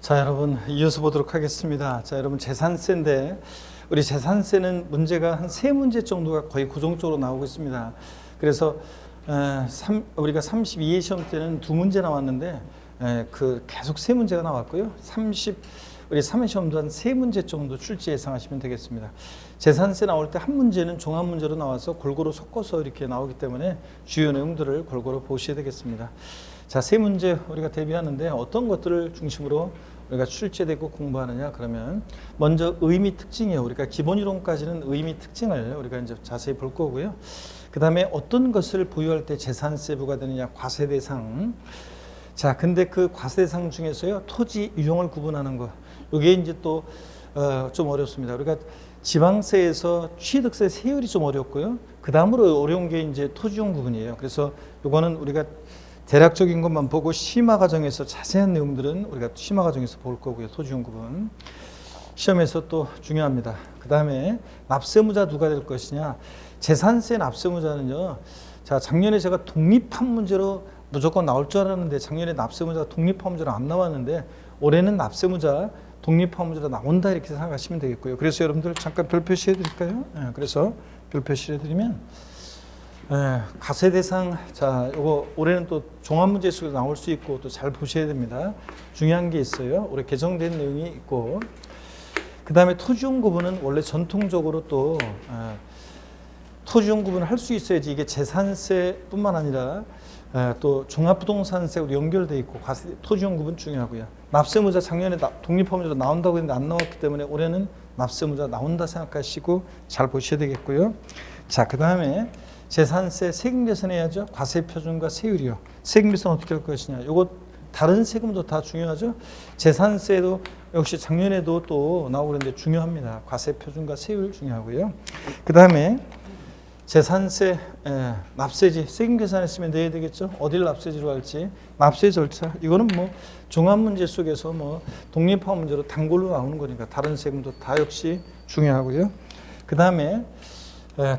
자, 여러분 이어서 보도록 하겠습니다. 자, 여러분 재산세인데 우리 재산세는 문제가 한 3문제 정도가 거의 고정적으로 나오고 있습니다. 그래서 우리가 32회 시험 때는 2문제 나왔는데 계속 3문제가 나왔고요. 우리 3회 시험도 한 3문제 정도 출제 예상하시면 되겠습니다. 재산세 나올 때 한 문제는 종합 문제로 나와서 골고루 섞어서 이렇게 나오기 때문에 주요 내용들을 골고루 보셔야 되겠습니다. 자, 3문제 우리가 대비하는데 어떤 것들을 중심으로 우리가 출제되고 공부하느냐 그러면 먼저 의미 특징이에요. 우리가 기본 이론까지는 의미 특징을 우리가 이제 자세히 볼 거고요. 그 다음에 어떤 것을 보유할 때 재산세 부과되느냐 과세 대상. 자, 근데 그 과세 대상 중에서요 토지 유형을 구분하는 거. 이게 이제 또 좀 어렵습니다. 우리가 지방세에서 취득세 세율이 좀 어렵고요. 그 다음으로 어려운 게 이제 토지용 부분이에요. 그래서 이거는 우리가 대략적인 것만 보고 심화 과정에서 자세한 내용들은 우리가 심화 과정에서 볼 거고요. 토지용 구분. 시험에서 또 중요합니다. 그 다음에 납세무자 누가 될 것이냐. 재산세 납세무자는요. 자, 작년에 제가 독립한 문제로 무조건 나올 줄 알았는데 작년에 납세무자가 독립한 문제로 안 나왔는데 올해는 납세무자 독립한 문제로 나온다 이렇게 생각하시면 되겠고요. 그래서 여러분들 잠깐 별 표시해 드릴까요? 그래서 별 표시해 드리면 과세 대상, 자, 요거 올해는 또 종합문제 속에서 나올 수 있고 또 잘 보셔야 됩니다. 중요한 게 있어요. 올해 개정된 내용이 있고, 그 다음에 토지용 구분은 원래 전통적으로 또 토지용 구분을 할 수 있어야지 이게 재산세뿐만 아니라 또 종합부동산세로 연결돼 있고 토지용 구분 중요하고요. 납세무자 작년에 독립법률로 나온다고 했는데 안 나왔기 때문에 올해는 납세무자 나온다 생각하시고 잘 보셔야 되겠고요. 자, 그 다음에 재산세 세금 계산해야죠. 과세 표준과 세율이요. 세금 계산 어떻게 할 것이냐. 요거 다른 세금도 다 중요하죠. 재산세도 역시 작년에도 또 나오고 그랬는데 중요합니다. 과세 표준과 세율 중요하고요. 그 다음에 재산세 납세지 세금 계산했으면 내야 되겠죠. 어디를 납세지로 할지 납세 절차 이거는 뭐 종합 문제 속에서 뭐 독립화 문제로 단골로 나오는 거니까 다른 세금도 다 역시 중요하고요. 그 다음에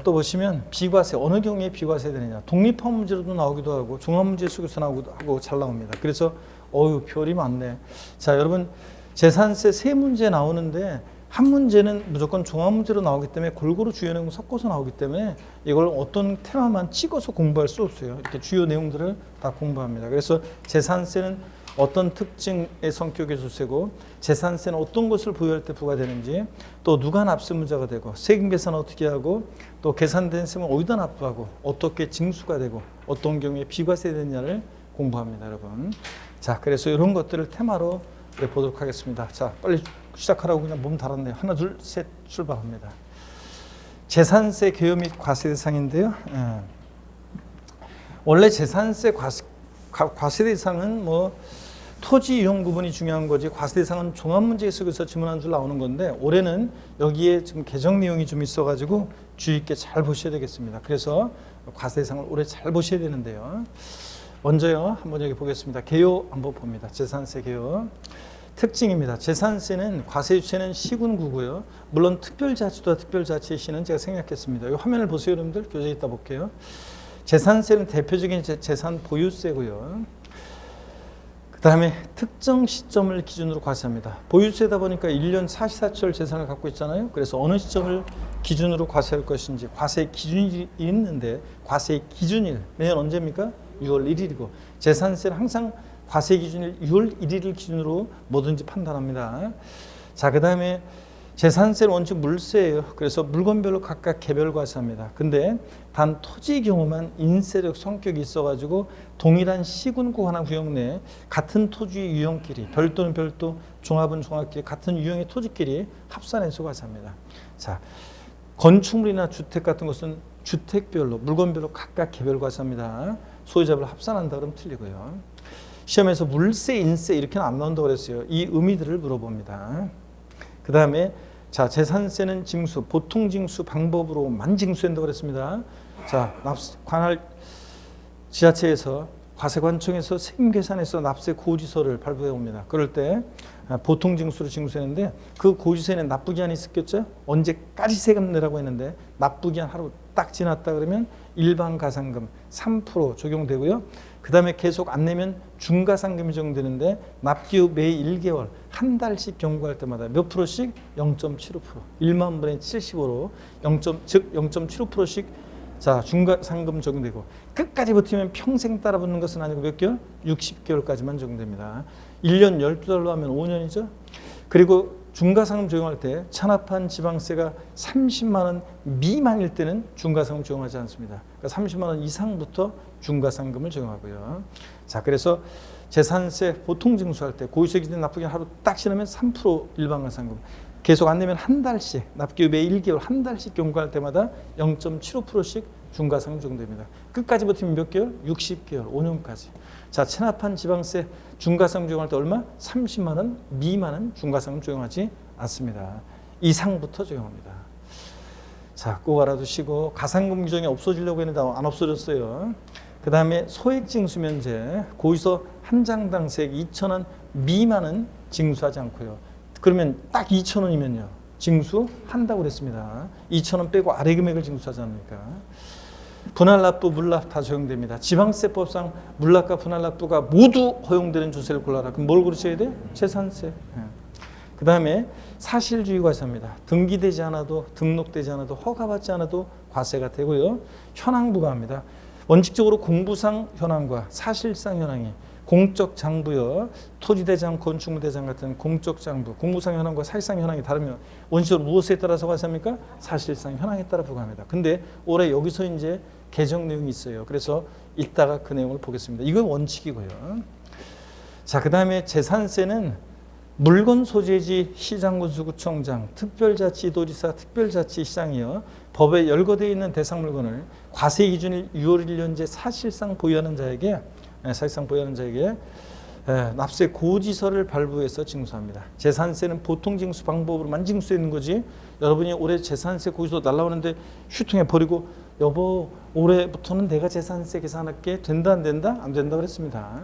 또 보시면 비과세 어느 경우에 비과세 되느냐. 독립화 문제로도 나오기도 하고 종합 문제 속에서 나오기도 하고 잘 나옵니다. 그래서 별이 많네. 자, 여러분 재산세 3문제 나오는데 한 문제는 무조건 종합 문제로 나오기 때문에 골고루 주요 내용 섞어서 나오기 때문에 이걸 어떤 테마만 찍어서 공부할 수 없어요. 이렇게 주요 내용들을 다 공부합니다. 그래서 재산세는 어떤 특징의 성격의 조세고 재산세는 어떤 것을 부여할 때 부과되는지 또 누가 납세무자가 되고 세금 계산 어떻게 하고 또 계산된 세금은 어디다 납부하고 어떻게 징수가 되고 어떤 경우에 비과세 되느냐를 공부합니다. 여러분. 자, 그래서 이런 것들을 테마로 보도록 하겠습니다. 자, 빨리 시작하라고 그냥 몸 달았네요. 하나, 둘, 셋 출발합니다. 재산세 개요 및 과세 대상인데요. 원래 재산세 과세 대상은 뭐 토지 이용 구분이 중요한 거지 과세 대상은 종합 문제 속에서 지문한 줄 나오는 건데 올해는 여기에 지금 개정 내용이 좀 있어가지고 주의 있게 잘 보셔야 되겠습니다. 그래서 과세 대상을 올해 잘 보셔야 되는데요. 먼저요 한번 여기 보겠습니다. 개요 한번 봅니다. 재산세 개요. 특징입니다. 재산세는 과세 주체는 시군구고요. 물론 특별자치도와 특별자치의 시는 제가 생략했습니다. 이 화면을 보세요, 여러분들. 교재 있다 볼게요. 재산세는 대표적인 재산 보유세고요. 그 다음에 특정 시점을 기준으로 과세합니다. 보유세다 보니까 1년 44초를 재산을 갖고 있잖아요. 그래서 어느 시점을 기준으로 과세할 것인지 과세 기준이 있는데 과세 기준일 매년 언제입니까? 6월 1일이고 재산세는 항상 과세 기준일 6월 1일을 기준으로 뭐든지 판단합니다. 자, 그 다음에 재산세는 원칙 물세예요. 그래서 물건별로 각각 개별 과세합니다. 근데 단 토지 경우만 인세력 성격이 있어가지고 동일한 시군구 하나 구역 내에 같은 토지 유형끼리 별도는 별도 종합은 종합끼리 같은 유형의 토지끼리 합산해서 과세합니다. 자, 건축물이나 주택 같은 것은 주택별로 물건별로 각각 개별 과세합니다. 소유자별로 합산한다 그러면 틀리고요. 시험에서 물세, 인세 이렇게는 안 나온다고 그랬어요. 이 의미들을 물어봅니다. 그 다음에 자, 재산세는 징수, 보통 징수 방법으로만 징수한다고 그랬습니다. 자, 관할 지자체에서 과세관청에서 세금 계산해서 납세 고지서를 발부해 옵니다. 그럴 때 보통 징수로 징수했는데 그 고지서에는 납부기한이 있었겠죠? 언제까지 세금 내라고 했는데 납부기한 하루 딱 지났다 그러면 일반 가산금 3% 적용되고요. 그 다음에 계속 안 내면 중가상금이 적용되는데 납기 후 매 1개월 한 달씩 경고할 때마다 몇 프로씩? 0.75%. 1만 분의 75로 즉 0.75%씩 자, 중과상금 적용되고 끝까지 버티면 평생 따라 붙는 것은 아니고 몇 개월? 60개월까지만 적용됩니다. 1년 12달로 하면 5년이죠. 그리고 중과상금 적용할 때 체납한 지방세가 30만 원 미만일 때는 중과상금 적용하지 않습니다. 그러니까 30만 원 이상부터 중과상금을 적용하고요. 자, 그래서 재산세 보통 징수할 때 고유세 기준 납부기간 하루 딱 지나면 3% 일반과상금 계속 안 내면 한 달씩 납기 매 1개월 한 달씩 경고할 때마다 0.75%씩 중과상금 적용됩니다. 끝까지 버티면 몇 개월? 60개월, 5년까지. 자, 체납한 지방세 중과상금 적용할 때 얼마? 30만 원 미만은 중과상금 적용하지 않습니다. 이상부터 적용합니다. 자, 꼭 알아두시고 가상금 규정이 없어지려고 했는데 안 없어졌어요. 그 다음에 소액징수면제 고유서 한 장당 세액 2,000원 미만은 징수하지 않고요. 그러면 딱 2,000원이면요. 징수한다고 그랬습니다. 2,000원 빼고 아래 금액을 징수하지 않습니까? 분할납부, 물납 다 적용됩니다. 지방세법상 물납과 분할납부가 모두 허용되는 주세를 골라라. 그럼 뭘 고르셔야 돼? 재산세. 그 다음에 사실주의 과세입니다. 등기되지 않아도 등록되지 않아도 허가받지 않아도 과세가 되고요. 현황 부과합니다. 원칙적으로 공부상 현황과 사실상 현황이 공적 장부여 토지대장, 건축물대장 같은 공적 장부, 공부상 현황과 사실상 현황이 다르면 원칙적으로 무엇에 따라서 과세합니까? 사실상 현황에 따라 부과합니다. 근데 올해 여기서 이제 개정 내용이 있어요. 그래서 이따가 그 내용을 보겠습니다. 이건 원칙이고요. 자, 그 다음에 재산세는 물건 소재지 시장군수구청장, 특별자치도지사, 특별자치시장이여 법에 열거되어 있는 대상 물건을 과세 기준일 6월 1년제 사실상 보유하는 자에게 납세 고지서를 발부해서 징수합니다. 재산세는 보통 징수 방법으로만 징수되는 거지. 여러분이 올해 재산세 고지서 날라오는데 휴통해 버리고 여보 올해부터는 내가 재산세 계산할게. 된다 안 된다? 안 된다 그랬습니다.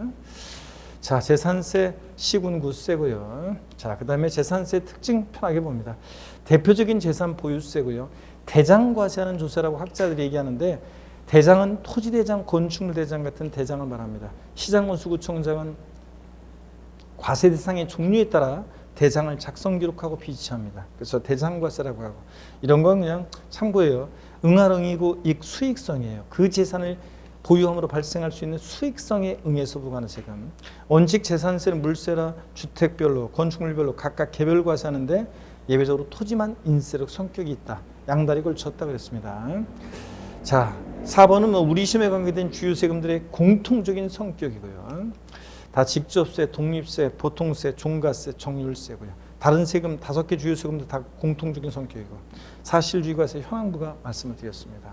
자, 재산세 시군구세고요. 자, 그 다음에 재산세 특징 편하게 봅니다. 대표적인 재산 보유세고요. 대장과세하는 조세라고 학자들이 얘기하는데 대장은 토지대장, 건축물대장 같은 대장을 말합니다. 시장군수구청장은 과세 대상의 종류에 따라 대장을 작성 기록하고 비치합니다. 그래서 대장과세라고 하고 이런 건 그냥 참고예요. 응할응이고 수익성이에요. 그 재산을 보유함으로 발생할 수 있는 수익성에 응해서 부과하는 세금. 원칙 재산세는 물세라 주택별로, 건축물별로 각각 개별 과세하는데 예외적으로 토지만 인세력 성격이 있다. 양다리 걸쳤다 그랬습니다. 자, 4번은 우리 시험에 관계된 주요 세금들의 공통적인 성격이고요. 다 직접세, 독립세, 보통세, 종가세, 정률세고요. 다른 세금 5개 주요 세금도 다 공통적인 성격이고 사실주의 과세 현황부가 말씀을 드렸습니다.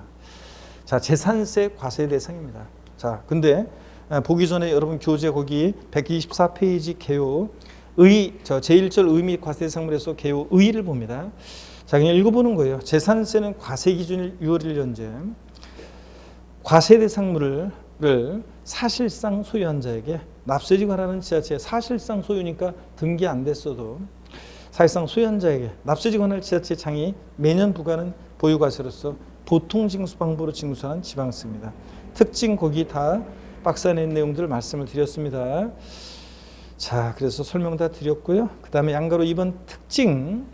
자, 재산세 과세 대상입니다. 자, 근데 보기 전에 여러분 교재 거기 124페이지 개요 제1절 의미 과세 대상물에서 개요 의를 봅니다. 자, 그냥 읽어보는 거예요. 재산세는 과세 기준일 6월 1년제 과세 대상물을 사실상 소유한 자에게 납세지 관하는 지자체 사실상 소유니까 등기 안 됐어도 사실상 소유한 자에게 납세지 관할 지자체 장이 매년 부과하는 보유과세로서 보통 징수 방법으로 징수하는 지방세입니다. 특징 거기 다 박스 안에 있는 내용들을 말씀을 드렸습니다. 자, 그래서 설명 다 드렸고요. 그 다음에 양가로 2번 특징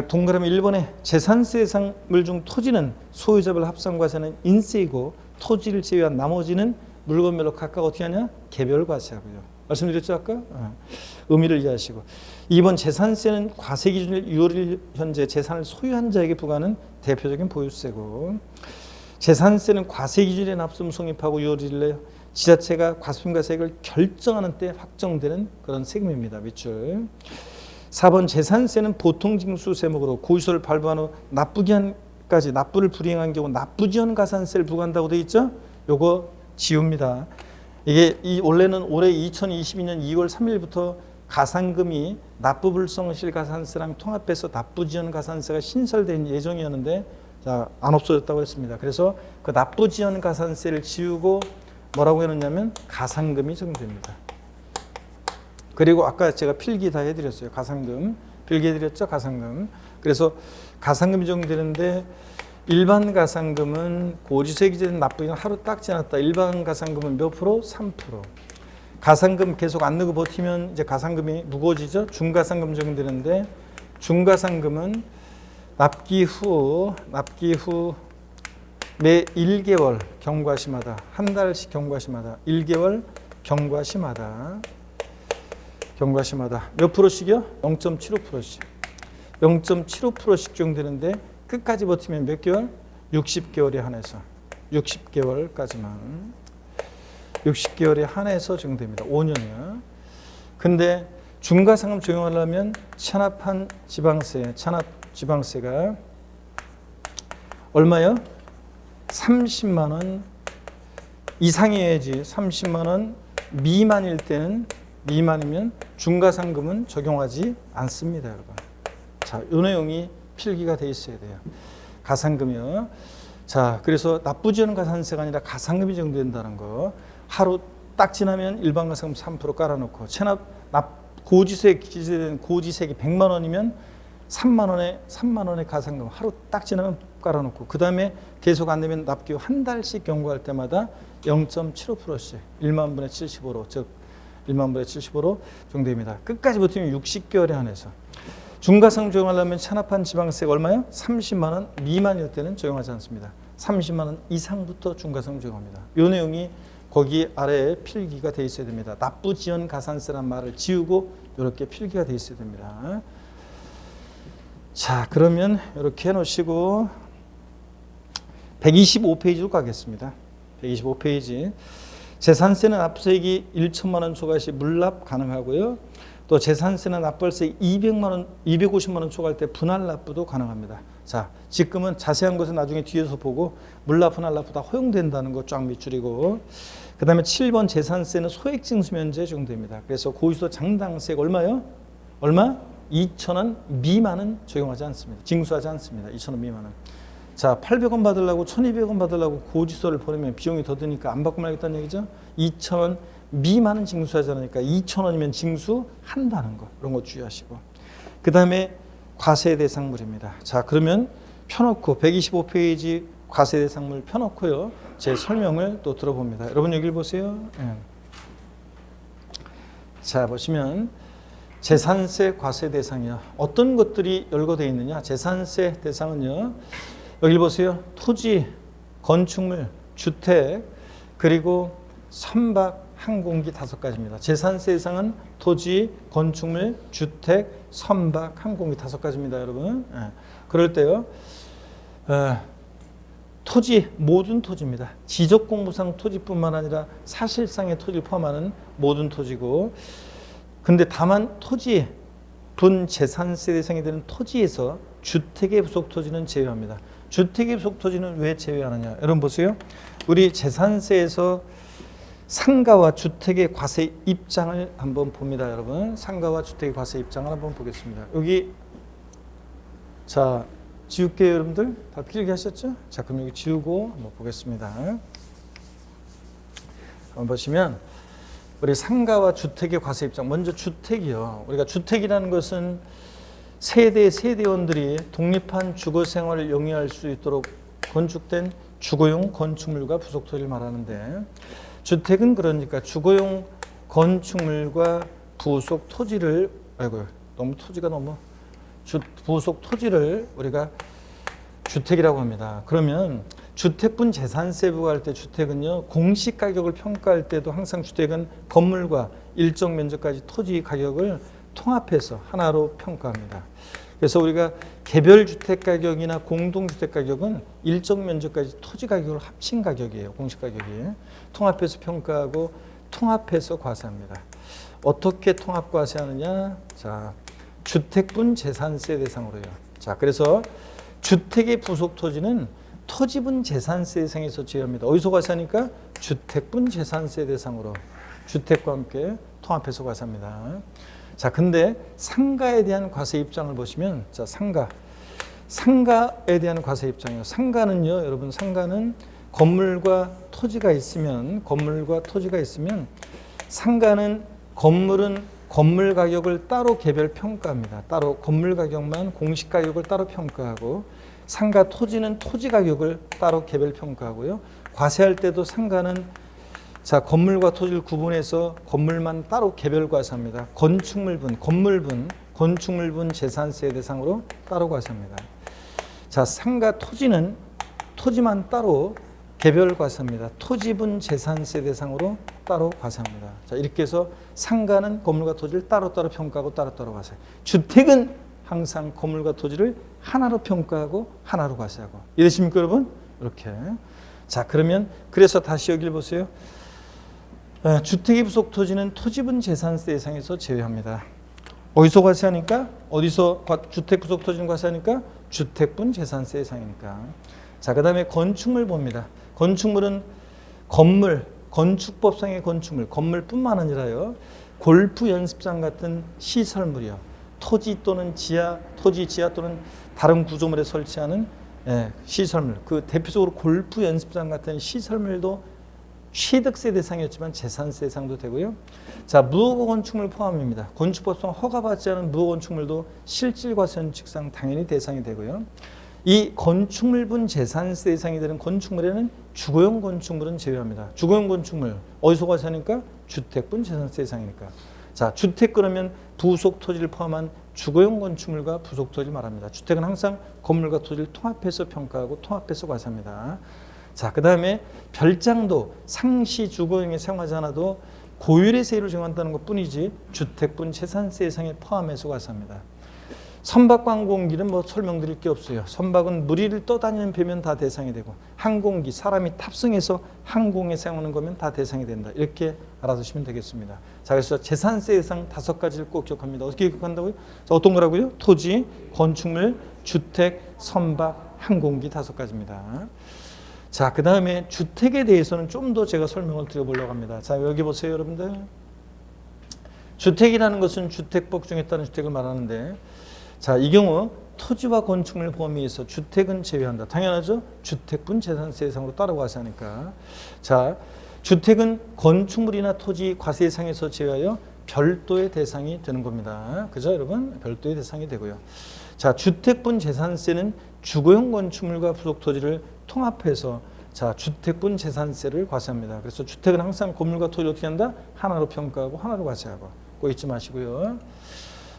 동그라미 1번에 재산세 대상물 중 토지는 소유자별 합산과세는 인세이고 토지를 제외한 나머지는 물건별로 각각 어떻게 하냐? 개별 과세하고요. 말씀드렸죠 아까? 의미를 이해하시고 2번 재산세는 과세 기준일 6월 1일 현재 재산을 소유한 자에게 부과하는 대표적인 보유세고 재산세는 과세 기준에 납품 성립하고 6월 1일에 지자체가 과세금과세액을 결정하는 때 확정되는 그런 세금입니다. 밑줄 4번 재산세는 보통 징수 세목으로 고유서를 발부한 후 납부기한까지 납부를 불이행한 경우 납부지연 가산세를 부과한다고 되어 있죠? 요거 지웁니다. 이게 원래는 올해 2022년 2월 3일부터 가산금이 납부불성실 가산세랑 통합해서 납부지연 가산세가 신설된 예정이었는데 자, 안 없어졌다고 했습니다. 그래서 그 납부지연 가산세를 지우고 뭐라고 해놓냐면 가산금이 적용됩니다. 그리고 아까 제가 필기 다 해드렸어요. 가산금. 필기 해드렸죠? 가산금. 그래서 가산금이 적용되는데 일반 가산금은 고지세 기준 납부기간 하루 딱 지났다. 일반 가산금은 몇 프로? 3%. 가산금 계속 안 넣고 버티면 이제 가산금이 무거워지죠. 중가산금 적용되는데 중가산금은 납기 후 매 1개월 경과시마다 한 달씩 경과시마다 1개월 경과시마다 몇 프로씩이요? 0.75%씩 0.75%씩 적용되는데 끝까지 버티면 몇 개월? 60개월에 한해서 60개월까지만 60개월에 한해서 적용됩니다. 5년이요. 근데 중과상금 적용하려면 체납한 지방세가 얼마요? 30만 원 이상이어야지. 30만 원 미만일 때는 미만이면 중과상금은 적용하지 않습니다, 여러분. 자, 이 내용이 필기가 돼 있어야 돼요. 가산금이요. 자, 그래서 나쁘지 않은 가산세가 아니라 가산금이 적용된다는 거. 하루 딱 지나면 일반 가산금 3% 깔아놓고 고지세 기재된 고지세액이 100만 원이면 3만 원의 가산금 하루 딱 지나면 깔아놓고 그 다음에 계속 안 되면 납기 후 한 달씩 경과할 때마다 0.75%씩 1만 분의 75로 즉 1만 분의 75로 적용됩니다. 끝까지 버티면 60개월에 한해서 중과상금 적용하려면 체납한 지방세가 얼마요? 30만 원 미만일 때는 적용하지 않습니다. 30만 원 이상부터 중과상금 적용합니다. 이 내용이 거기 아래에 필기가 돼 있어야 됩니다. 납부지연 가산세란 말을 지우고 이렇게 필기가 돼 있어야 됩니다. 자, 그러면 이렇게 해놓으시고 125페이지로 가겠습니다. 125페이지. 재산세는 납부세액이 1천만 원 초과 시 물납 가능하고요. 또 재산세는 납부세액 200만 원, 250만 원 초과할 때 분할 납부도 가능합니다. 자, 지금은 자세한 것은 나중에 뒤에서 보고 물납, 분할 납부 다 허용된다는 거 쫙 밑줄이고 그 다음에 7번 재산세는 소액징수면제 적용됩니다. 그래서 고유소 장당세가 얼마요? 얼마? 2,000원 미만은 적용하지 않습니다. 징수하지 않습니다. 2,000원 미만은. 자, 800원 받으려고 1,200원 받으려고 고지서를 보내면 비용이 더 드니까 안 받고 말겠다는 얘기죠. 2,000원 미만은 징수하지 않으니까 2,000원이면 징수한다는 거. 이런 거 주의하시고. 그 다음에 과세대상물입니다. 자, 그러면 펴놓고 125페이지 과세대상물 펴놓고요. 제 설명을 또 들어봅니다. 여러분 여기를 보세요. 네. 자, 보시면 재산세 과세 대상이요. 어떤 것들이 열거되어 있느냐? 재산세 대상은요. 여기 보세요. 토지, 건축물, 주택, 그리고 선박, 항공기 5가지입니다. 재산세 대상은 토지, 건축물, 주택, 선박, 항공기 5가지입니다, 여러분. 네. 그럴 때요. 토지, 모든 토지입니다. 지적공부상 토지뿐만 아니라 사실상의 토지를 포함하는 모든 토지고 근데 다만 토지, 분재산세 대상이 되는 토지에서 주택의 부속 토지는 제외합니다. 주택의 부속 토지는 왜 제외하느냐? 여러분 보세요. 우리 재산세에서 상가와 주택의 과세 입장을 한번 봅니다, 여러분. 상가와 주택의 과세 입장을 한번 보겠습니다. 여기 자 지울게요, 여러분들. 다 필기하셨죠? 자, 그럼 여기 지우고 한번 보겠습니다. 한번 보시면 우리 상가와 주택의 과세 입장. 먼저 주택이요. 우리가 주택이라는 것은 세대원들이 독립한 주거 생활을 영위할 수 있도록 건축된 주거용 건축물과 부속 토지를 말하는데 주택은 그러니까 주거용 건축물과 부속 토지를 부속 토지를 우리가 주택이라고 합니다. 그러면 주택분 재산세 부과할 때 주택은요, 공시 가격을 평가할 때도 항상 주택은 건물과 일정 면적까지 토지 가격을 통합해서 하나로 평가합니다. 그래서 우리가 개별 주택 가격이나 공동 주택 가격은 일정 면적까지 토지 가격을 합친 가격이에요. 공시 가격이. 통합해서 평가하고 통합해서 과세합니다. 어떻게 통합 과세하느냐? 자, 주택분 재산세 대상으로요. 자, 그래서 주택의 부속 토지는 토지분 재산세 대상에서 제외합니다. 어디서 과세하니까? 주택분 재산세 대상으로 주택과 함께 통합해서 과세합니다. 자, 근데 상가에 대한 과세 입장을 보시면 자, 상가에 대한 과세 입장이요. 상가는요, 여러분, 상가는 건물과 토지가 있으면 상가는 건물은 건물 가격을 따로 개별 평가합니다. 따로 건물 가격만 공시 가격을 따로 평가하고 상가 토지는 토지 가격을 따로 개별 평가하고요. 과세할 때도 상가는 자, 건물과 토지를 구분해서 건물만 따로 개별 과세합니다. 건축물분, 건물분, 건축물분 재산세 대상으로 따로 과세합니다. 자, 상가 토지는 토지만 따로 개별 과세합니다. 토지분 재산세 대상으로 따로 과세합니다. 자, 이렇게 해서 상가는 건물과 토지를 따로따로 평가하고 따로따로 과세. 주택은 항상 건물과 토지를 하나로 평가하고 하나로 과세하고. 이해되십니까, 여러분? 이렇게. 자, 그러면 그래서 다시 여기를 보세요. 주택의 부속 토지는 토지분 재산세 대상에서 제외합니다. 어디서 과세하니까? 어디서 주택 부속 토지는 과세하니까? 주택분 재산세 대상이니까. 자, 그 다음에 건축물 봅니다. 건축물은 건물, 건축법상의 건축물, 건물뿐만 아니라요. 골프 연습장 같은 시설물이요. 토지 또는 지하, 토지 지하 또는 다른 구조물에 설치하는 시설물. 그 대표적으로 골프 연습장 같은 시설물도 취득세 대상이었지만 재산세 대상도 되고요. 자, 무허가 건축물 포함입니다. 건축법상 허가받지 않은 무허가 건축물도 실질과세원칙상 당연히 대상이 되고요. 이 건축물분 재산세 대상이 되는 건축물에는 주거용 건축물은 제외합니다. 주거용 건축물 어디서 과세하니까? 주택분 재산세 대상이니까. 자, 주택 그러면 부속 토지를 포함한 주거용 건축물과 부속 토지를 말합니다. 주택은 항상 건물과 토지를 통합해서 평가하고 통합해서 과세합니다. 자, 그 다음에 별장도 상시 주거용에 사용하지 않아도 고율의 세율을 정한다는 것 뿐이지 주택분 재산세 대상에 포함해서 과세합니다. 선박과 항공기는 뭐 설명드릴 게 없어요. 선박은 물 위를 떠다니는 배면 다 대상이 되고, 항공기 사람이 탑승해서 항공에 사용하는 거면 다 대상이 된다. 이렇게 알아두시면 되겠습니다. 자, 그래서 재산세 대상 5가지를 꼭 기억합니다. 어떻게 기억한다고요? 자, 어떤 거라고요? 토지, 건축물, 주택, 선박, 항공기 5가지입니다. 자, 그 다음에 주택에 대해서는 좀 더 제가 설명을 드려보려고 합니다. 자, 여기 보세요, 여러분들. 주택이라는 것은 주택법 중에 따른 주택을 말하는데, 자, 이 경우 토지와 건축물 범위에서 주택은 제외한다. 당연하죠? 주택분 재산세 대상으로 따로 과세하니까. 자, 주택은 건축물이나 토지 과세 대상에서 제외하여 별도의 대상이 되는 겁니다. 그죠, 여러분? 별도의 대상이 되고요. 자, 주택분 재산세는 주거용 건축물과 부속 토지를 통합해서 자, 주택분 재산세를 과세합니다. 그래서 주택은 항상 건물과 토지를 어떻게 한다? 하나로 평가하고 하나로 과세하고. 꼭 잊지 마시고요.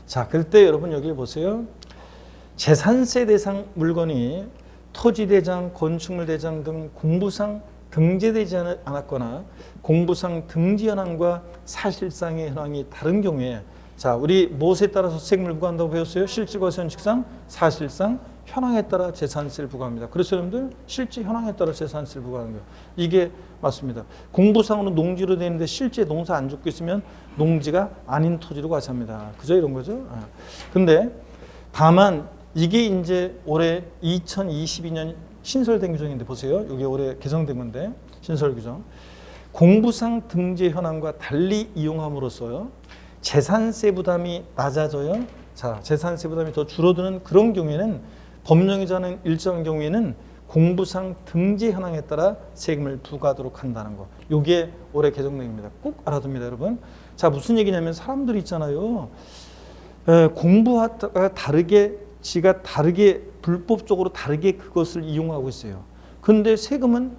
자, 그럴 때 여러분 여기 보세요. 재산세 대상 물건이 토지 대장, 건축물 대장 등 공부상 등재되지 않았거나 공부상 등재 현황과 사실상의 현황이 다른 경우에, 자, 우리 무엇에 따라서 세금을 부과한다고 배웠어요? 실질과세원칙상 사실상 현황에 따라 재산세를 부과합니다. 그래서 여러분들 실제 현황에 따라 재산세를 부과하는 거예요. 이게 맞습니다. 공부상으로 농지로 되는데 실제 농사 안 짓고 있으면 농지가 아닌 토지로 과세합니다. 그죠? 이런 거죠. 근데 다만 이게 이제 올해 2022년 신설된 규정인데 보세요. 이게 올해 개정된 건데 신설 규정. 공부상 등재 현황과 달리 이용함으로써요. 재산세 부담이 낮아져요. 자, 재산세 부담이 더 줄어드는 그런 경우에는 법령이 정하는 일정 경우에는 공부상 등재 현황에 따라 세금을 부과하도록 한다는 거. 이게 올해 개정령입니다. 꼭 알아둡니다, 여러분. 자, 무슨 얘기냐면 사람들이 있잖아요. 공부하다가 다르게 지가 다르게 불법적으로 다르게 그것을 이용하고 있어요. 근데 세금은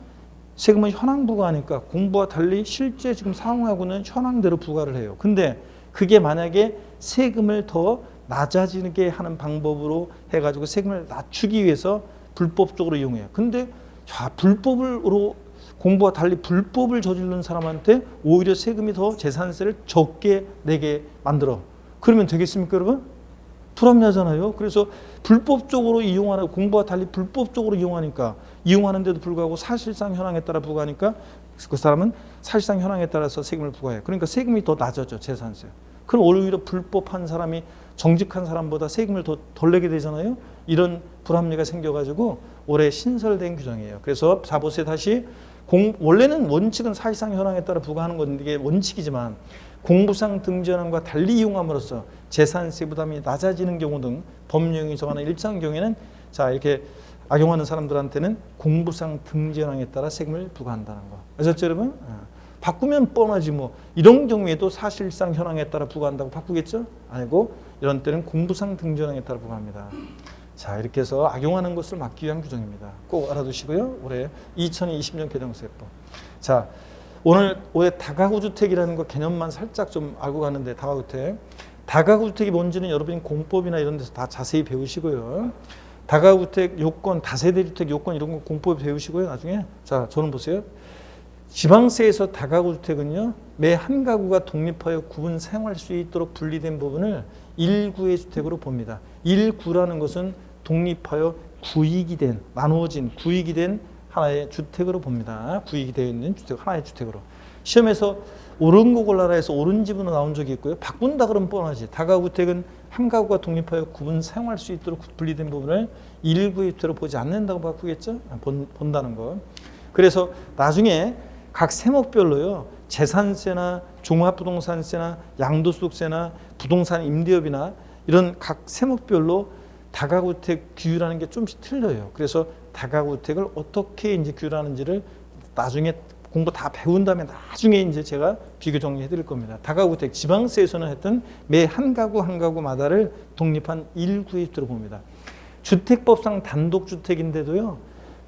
현황 부과하니까 공부와 달리 실제 지금 사용하고는 현황대로 부과를 해요. 근데 그게 만약에 세금을 더 낮아지게 하는 방법으로 해가지고 세금을 낮추기 위해서 불법적으로 이용해요. 근데 자, 불법으로 공부와 달리 불법을 저지르는 사람한테 오히려 세금이 더 재산세를 적게 내게 만들어. 그러면 되겠습니까, 여러분? 불합리하잖아요. 그래서 불법적으로 이용하는, 공부와 달리 불법적으로 이용하는데도 불구하고 사실상 현황에 따라 부과하니까 그 사람은 사실상 현황에 따라서 세금을 부과해요. 그러니까 세금이 더 낮아져, 재산세. 그럼 오히려 불법한 사람이 정직한 사람보다 세금을 더 덜 내게 되잖아요. 이런 불합리가 생겨가지고 올해 신설된 규정이에요. 그래서 자, 보세요. 다시 원래는 원칙은 사실상 현황에 따라 부과하는 건데 이게 원칙이지만 공부상 등재 현황과 달리 이용함으로써 재산세 부담이 낮아지는 경우 등 법령이 정하는 일정 경우에는 자, 이렇게 악용하는 사람들한테는 공부상 등재 현황에 따라 세금을 부과한다는 거. 아셨죠, 여러분? 바꾸면 뻔하지 뭐. 이런 경우에도 사실상 현황에 따라 부과한다고 바꾸겠죠? 아니고 이런 때는 공부상 등재 현황에 따라 부과합니다. 자, 이렇게 해서 악용하는 것을 막기 위한 규정입니다. 꼭 알아두시고요. 올해 2020년 개정세법. 자, 올해 다가구 주택이라는 거 개념만 살짝 좀 알고 가는데 다가구 주택이 뭔지는 여러분이 공법이나 이런 데서 다 자세히 배우시고요. 다가구 주택 요건, 다세대 주택 요건 이런 거 공법 배우시고요. 나중에 자, 저는 보세요. 지방세에서 다가구 주택은요, 매 한 가구가 독립하여 구분 사용할 수 있도록 분리된 부분을 1구의 주택으로 봅니다. 1구라는 것은 독립하여 구익이 된, 나누어진 구익이 된 하나의 주택으로 봅니다. 구익이 되어 있는 주택, 하나의 주택으로. 시험에서 옳은 거 골라라 해서 옳은 집으로 나온 적이 있고요. 바꾼다 그러면 뻔하지. 다가구 주택은 한 가구가 독립하여 구분 사용할 수 있도록 분리된 부분을 1구의 주택으로 보지 않는다고 바꾸겠죠? 본다는 거. 그래서 나중에 각 세목별로요, 재산세나 종합부동산세나 양도소득세나 부동산 임대업이나 이런 각 세목별로 다가구주택 규율하는 게 좀씩 틀려요. 그래서 다가구주택을 어떻게 이제 규율하는지를 나중에 공부 다 배운 다음에 나중에 이제 제가 비교 정리해 드릴 겁니다. 다가구주택 지방세에서는 했던 매 한 가구 한 가구마다를 독립한 1구에 들어봅니다. 주택법상 단독주택인데도요,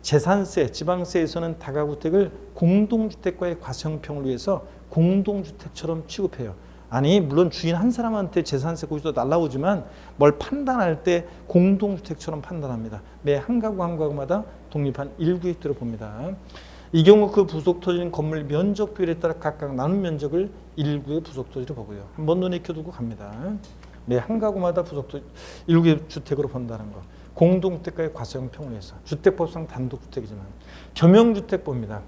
재산세, 지방세에서는 다가구주택을 공동주택과의 과세형평을 위해서 공동주택처럼 취급해요. 아니, 물론 주인 한 사람한테 재산세 고지도 날라오지만 뭘 판단할 때 공동주택처럼 판단합니다. 매 한 가구 한 가구마다 독립한 1구에 들어봅니다. 이 경우 그 부속토지는 건물 면적 비율에 따라 각각 나눈 면적을 1구의 부속토지로 보고요. 한번 눈에 익혀두고 갑니다. 매 한 가구마다 부속토지 1구의 주택으로 본다는 거. 공동주택과의 과세형평을 위해서. 주택법상 단독주택이지만. 겸용주택 봅니다.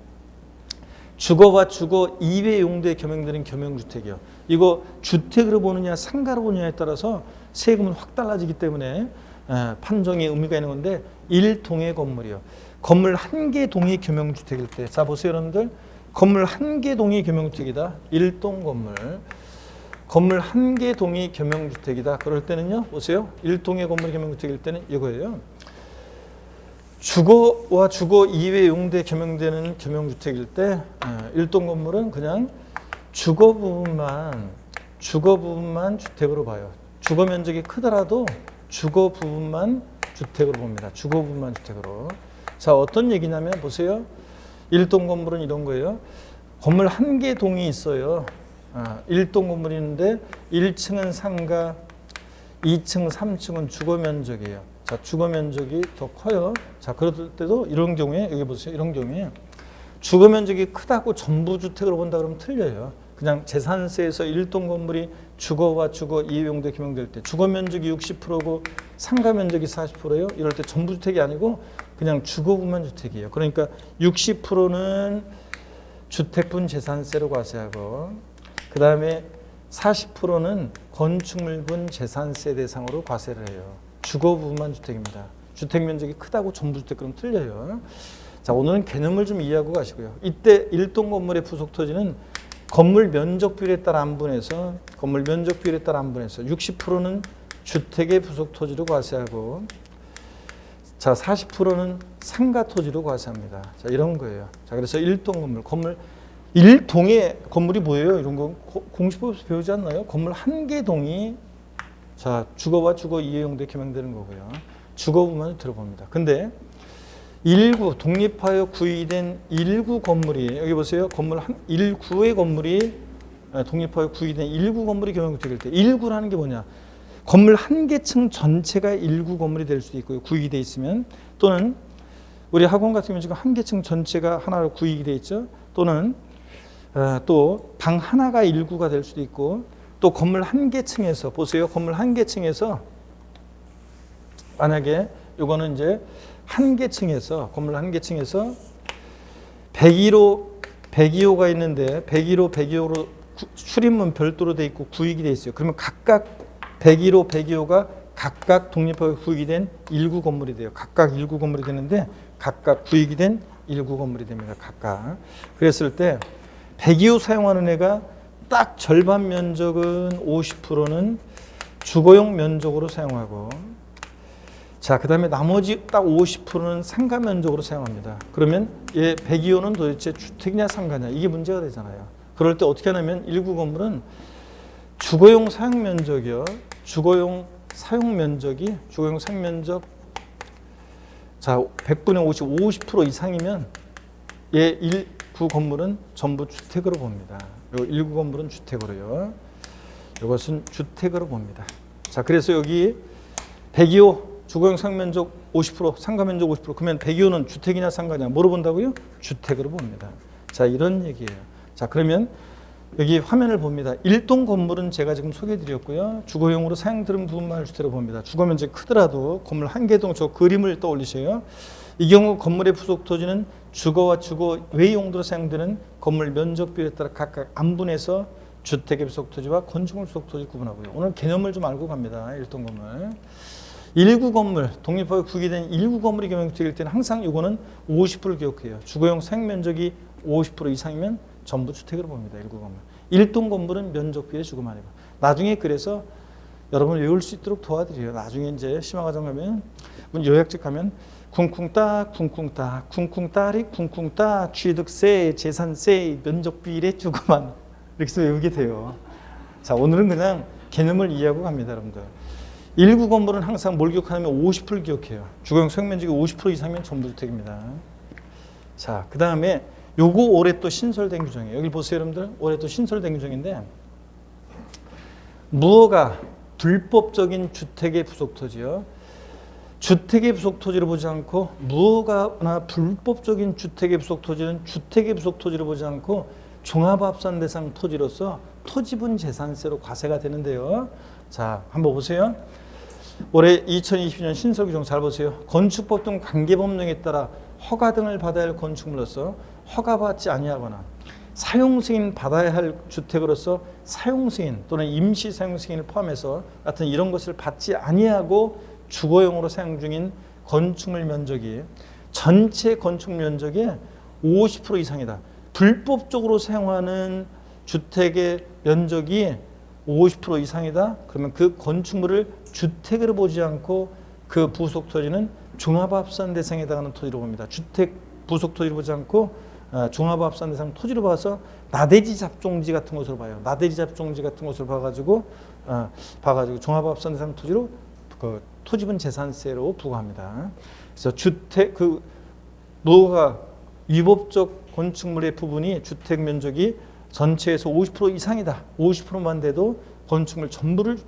주거와 주거 이외 용도에 겸용되는 겸용주택이요. 이거 주택으로 보느냐 상가로 보느냐에 따라서 세금은 확 달라지기 때문에 판정에 의미가 있는 건데, 1동의 건물이요. 건물 한 개 동의 겸용주택일 때, 자 보세요 여러분들, 건물 한 개 동의 겸용주택이다. 1동 건물. 건물 한 개 동의 겸용주택이다. 그럴 때는요, 보세요. 1동의 건물 겸용주택일 때는 이거예요. 주거와 주거 이외 용도에 겸용되는 겸용주택일 때 1동 건물은 그냥 주거 부분만 주택으로 봐요. 주거 면적이 크더라도 주거 부분만 주택으로 봅니다. 주거 부분만 주택으로. 자, 어떤 얘기냐면 보세요. 1동 건물은 이런 거예요. 건물 한 개 동이 있어요. 1동 건물이 있는데 1층은 상가, 2층, 3층은 주거 면적이에요. 자, 주거 면적이 더 커요. 자, 그럴 때도 이런 경우에, 여기 보세요. 이런 경우에 주거 면적이 크다고 전부 주택으로 본다 그러면 틀려요. 그냥 재산세에서 1동 건물이 주거와 주거 이용도에 겸용될 때 주거 면적이 60%고 상가 면적이 40%예요. 이럴 때 전부 주택이 아니고 그냥 주거분만 주택이에요. 그러니까 60%는 주택분 재산세로 과세하고, 그 다음에 40%는 건축물분 재산세 대상으로 과세를 해요. 주거 부분만 주택입니다. 주택 면적이 크다고 전부 주택 그럼 틀려요. 자, 오늘은 개념을 좀 이해하고 가시고요. 이때 1동 건물의 부속 토지는 건물 면적 비율에 따라 안분해서 60%는 주택의 부속 토지로 과세하고, 자, 40%는 상가 토지로 과세합니다. 자, 이런 거예요. 자, 그래서 1동 건물 1동의 건물이 뭐예요? 이런 거 공시법에서 배우지 않나요? 건물 한 개 동이, 자, 주거와 주거 이용도에 겸용되는 거고요. 주거 부분을 들어봅니다. 근데 1구 독립하여 구이된 1구 건물이, 여기 보세요. 건물 1구의 건물이 독립하여 구이된 1구 건물이 겸용주택일 때, 1구라는 게 뭐냐? 건물 한 개 층 전체가 1구 건물이 될 수도 있고요. 구익이 돼 있으면, 또는 우리 학원 같은 경우 지금 한 개 층 전체가 하나로 구익이 돼 있죠. 또는 또 방 하나가 1구가 될 수도 있고, 또 건물 한 개 층에서 보세요. 건물 한 개 층에서 만약에 요거는 이제 한 개 층에서 건물 한 개 층에서 102호가 있는데 102호로 출입문 별도로 돼 있고 구익이 돼 있어요. 그러면 각각 102호가 각각 독립하게 구익이 된 1구 건물이 돼요. 각각 1구 건물이 되는데 각각 구익이 된 1구 건물이 됩니다. 각각. 그랬을 때 102호 사용하는 애가 딱 절반 면적은 50%는 주거용 면적으로 사용하고, 자, 그 다음에 나머지 딱 50%는 상가 면적으로 사용합니다. 그러면 얘 102호는 도대체 주택이냐 상가냐, 이게 문제가 되잖아요. 그럴 때 어떻게 하냐면 1구 건물은 주거용 사용 면적이요. 주거용 사용 면적, 자, 100분의 50, 50% 이상이면 얘 구 건물은 전부 주택으로 봅니다. 요 1구 건물은 주택으로요. 이것은 주택으로 봅니다. 자, 그래서 여기 102호 주거용 상면적 50%, 상가면적 50%. 그러면 102호는 주택이냐 상가냐 뭐로 본다고요? 주택으로 봅니다. 자, 이런 얘기예요. 자, 그러면 여기 화면을 봅니다. 1동 건물은 제가 지금 소개해드렸고요. 주거용으로 사용되는 부분만 주택으로 봅니다. 주거면적이 크더라도 건물 한 개동 저 그림을 떠올리세요. 이 경우 건물의 부속 토지는 주거와 주거 외 용도로 사용되는 건물 면적 비율에 따라 각각 안분해서 주택의 부속 토지와 건축물 부속 토지 구분하고요. 오늘 개념을 좀 알고 갑니다. 1동 건물. 1구 건물, 독립하고 구기된 1구 건물이 경영주택일 때는 항상 이거는 50%를 기억해요. 주거용 사용 면적이 50% 이상이면 전부 주택으로 봅니다. 1구 건물. 1동 건물은 면적 비율에 주거만 해요. 나중에 그래서 여러분 외울 수 있도록 도와드려요. 나중에 이제 심화과정 가면 요약집 가면 쿵쿵따 쿵쿵따 쿵쿵따리 쿵쿵따 취득세 재산세 면적 비율에 주거만 이렇게 해서 외우게 돼요. 자, 오늘은 그냥 개념을 이해하고 갑니다. 여러분들. 1구 건물은 항상 뭘 기억하냐면 50%를 기억해요. 주거용 사용면적이 50% 이상이면 전부 주택입니다. 자, 그 다음에 요거 올해 또 신설된 규정이에요. 여기 보세요, 여러분들. 올해 또 신설된 규정인데 무허가 불법적인 주택의 부속 토지요. 주택의 부속 토지를 보지 않고 무허가나 불법적인 주택의 부속 토지는 주택의 부속 토지를 보지 않고 종합합산 대상 토지로서 토지분 재산세로 과세가 되는데요. 자, 한번 보세요. 올해 2020년 신설 규정 잘 보세요. 건축법 등 관계법령에 따라 허가 등을 받아야 할 건축물로서 허가받지 아니하거나 사용 승인 받아야 할 주택으로서 사용 승인 또는 임시 사용 승인을 포함해서 같은 이런 것을 받지 아니하고 주거용으로 사용 중인 건축물 면적이 전체 건축 면적의 50% 이상이다. 불법적으로 사용하는 주택의 면적이 50% 이상이다. 그러면 그 건축물을 주택으로 보지 않고 그 부속 토지는 종합합산 대상에 해당하는 토지로 봅니다. 주택 부속 토지로 보지 않고 종합합산 대상 토지로 봐서 나대지 잡종지 같은 것으로 봐요. 나대지 잡종지 같은 것으로 봐가지고 종합합산 대상 토지로 그 토지분 재산세로 부과합니다. 그래서 주택 그 무허가 위법적 건축물의 부분이 주택 면적이 전체에서 50% 이상이다. 50%만 돼도 건축물 전부를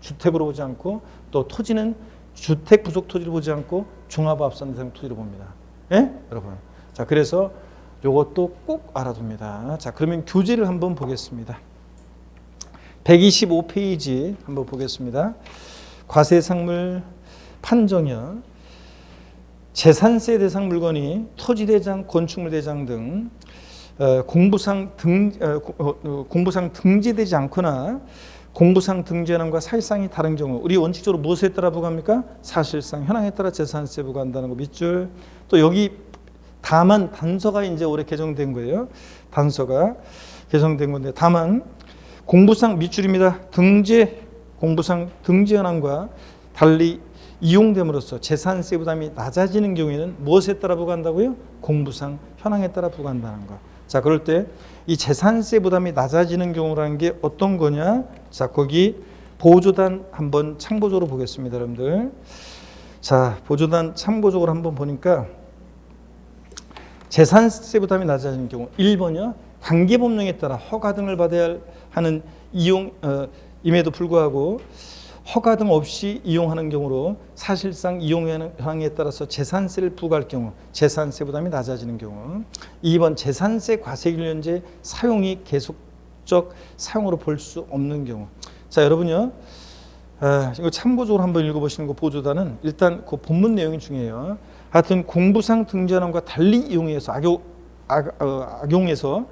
주택으로 보지 않고 또 토지는 주택 부속 토지로 보지 않고 종합합산 대상 토지로 봅니다. 예? 여러분. 자, 그래서 이것도 꼭 알아둡니다. 자, 그러면 교재를 한번 보겠습니다. 125페이지 한번 보겠습니다. 과세상물 판정형 재산세 대상 물건이 토지대장, 건축물대장 등 공부상 등재되지 않거나 공부상 등재하는과 사실상이 다른 경우 우리 원칙적으로 무엇에 따라 부과합니까? 사실상 현황에 따라 재산세 부과한다는 거 밑줄. 또 여기 다만 단서가 이제 올해 개정된 거예요. 단서가 개정된 건데 다만 공부상 밑줄입니다. 공부상 등재 현황과 달리 이용됨으로써 재산세 부담이 낮아지는 경우에는 무엇에 따라 부과한다고요? 공부상 현황에 따라 부과한다는 거. 자, 그럴 때 이 재산세 부담이 낮아지는 경우라는 게 어떤 거냐? 자, 거기 보조단 한번 참고적으로 보겠습니다, 여러분들. 자, 보조단 참고적으로 한번 보니까 재산세 부담이 낮아지는 경우 1번이요. 관계법령에 따라 허가 등을 받아야 하는 임에도 불구하고 허가 등 없이 이용하는 경우로 사실상 이용 현황에 따라서 재산세를 부과할 경우 재산세 부담이 낮아지는 경우 2번 재산세 과세기일연제 사용이 계속적 사용으로 볼 수 없는 경우. 자, 여러분요. 이거 참고적으로 한번 읽어보시는 거 보조단은 일단 그 본문 내용이 중요해요. 하여튼 공부상 등재하는과 달리 이용해서 악용해서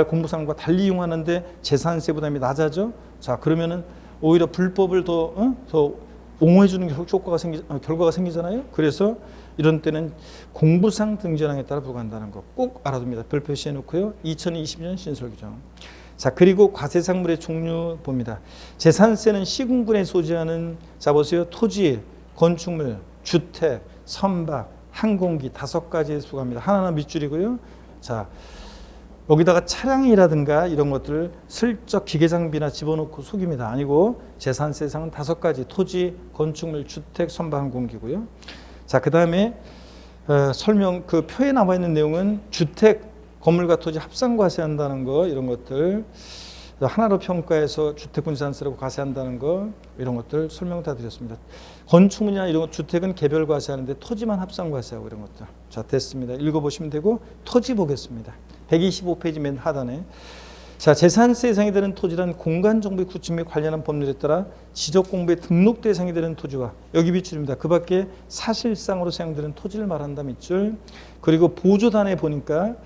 공부상과 달리 이용하는데 재산세 부담이 낮아져. 자, 그러면은 오히려 불법을 더 옹호해주는 결과가 생기잖아요. 그래서 이런 때는 공부상 등재량에 따라 부과한다는 거 꼭 알아둡니다. 별 표시해 놓고요. 2020년 신설규정. 자, 그리고 과세상물의 종류 봅니다. 재산세는 시군군에 소지하는 자 보세요. 토지, 건축물, 주택, 선박, 항공기 5가지에 부과합니다. 하나하나 밑줄이고요. 자, 여기다가 차량이라든가 이런 것들을 슬쩍 기계장비나 집어넣고 속입니다. 아니고 재산세상은 5가지 토지, 건축물, 주택, 선박, 항공기고요. 자, 그 다음에 설명 그 표에 나와 있는 내용은 주택 건물과 토지 합산 과세한다는 거 이런 것들 하나로 평가해서 주택분자산세라고 과세한다는 거 이런 것들 설명 다 드렸습니다. 건축물이나 이런 주택은 개별 과세하는데 토지만 합산 과세하고 이런 것들. 자, 됐습니다. 읽어보시면 되고 토지 보겠습니다. 125페이지 맨 하단에 자, 재산세 대상이 되는 토지란 공간정보의 구축 및 관련한 법률에 따라 지적공부에 등록 대상이 되는 토지와 여기 밑줄입니다. 그 밖에 사실상으로 사용되는 토지를 말한다 밑줄. 그리고 보조단에 보니까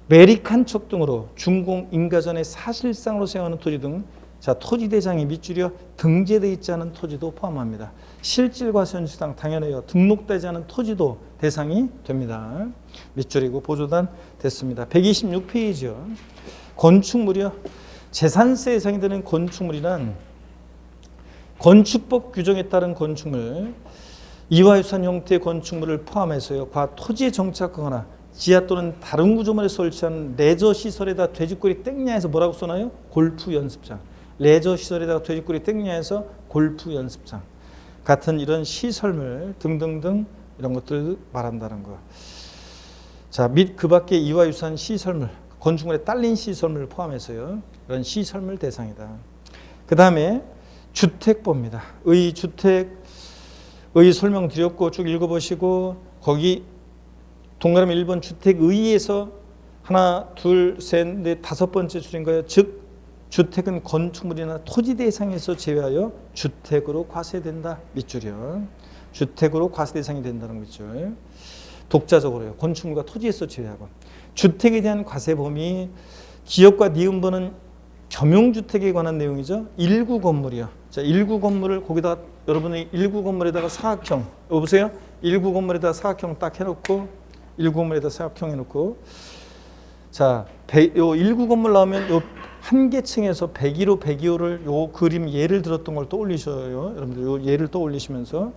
매립한 척 등으로 준공 인가 전에 사실상으로 사용하는 토지 등 자, 토지 대상이 밑줄이요 등재되어 있지 않은 토지도 포함합니다. 실질과세 현실상 당연해요. 등록되지 않은 토지도 대상이 됩니다. 밑줄이고 보조단 됐습니다. 126페이지요. 건축물이요. 재산세 대상이 되는 건축물이란 건축법 규정에 따른 건축물, 이와 유사한 형태의 건축물을 포함해서요. 과 토지에 정착하거나 지하 또는 다른 구조물에 설치한 레저 시설에다 돼지꼬리 땡냐에서 뭐라고 써나요? 골프 연습장. 레저 시설에다가 돼지꼬리 땡냐에서 골프 연습장 같은 이런 시설물 등등등 이런 것들 말한다는 거. 자, 및 그 밖에 이와 유사한 시설물, 건축물에 딸린 시설물을 포함해서요. 이런 시설물 대상이다. 그 다음에 주택법입니다. 주택의 설명드렸고 쭉 읽어보시고 거기 동그라미 1번 주택의에서 하나, 둘, 셋, 넷, 다섯 번째 줄인 거예요. 즉 주택은 건축물이나 토지 대상에서 제외하여 주택으로 과세된다. 밑줄이요. 주택으로 과세 대상이 된다는 밑줄. 독자적으로요. 건축물과 토지에서 제외하고. 주택에 대한 과세 범위 기업과 니은번은 겸용주택에 관한 내용이죠. 일구 건물이요. 자, 일구 건물을 거기다 여러분이 일구 건물에다가 사각형 여보세요? 일구 건물에다가 사각형 딱 해놓고 일구 건물에다 사각형 해놓고 자, 요 일구 건물 나오면 요 한 개 층에서 102호, 102호를 요 그림 예를 들었던 걸 떠올리셔요. 여러분들 요 예를 떠올리시면서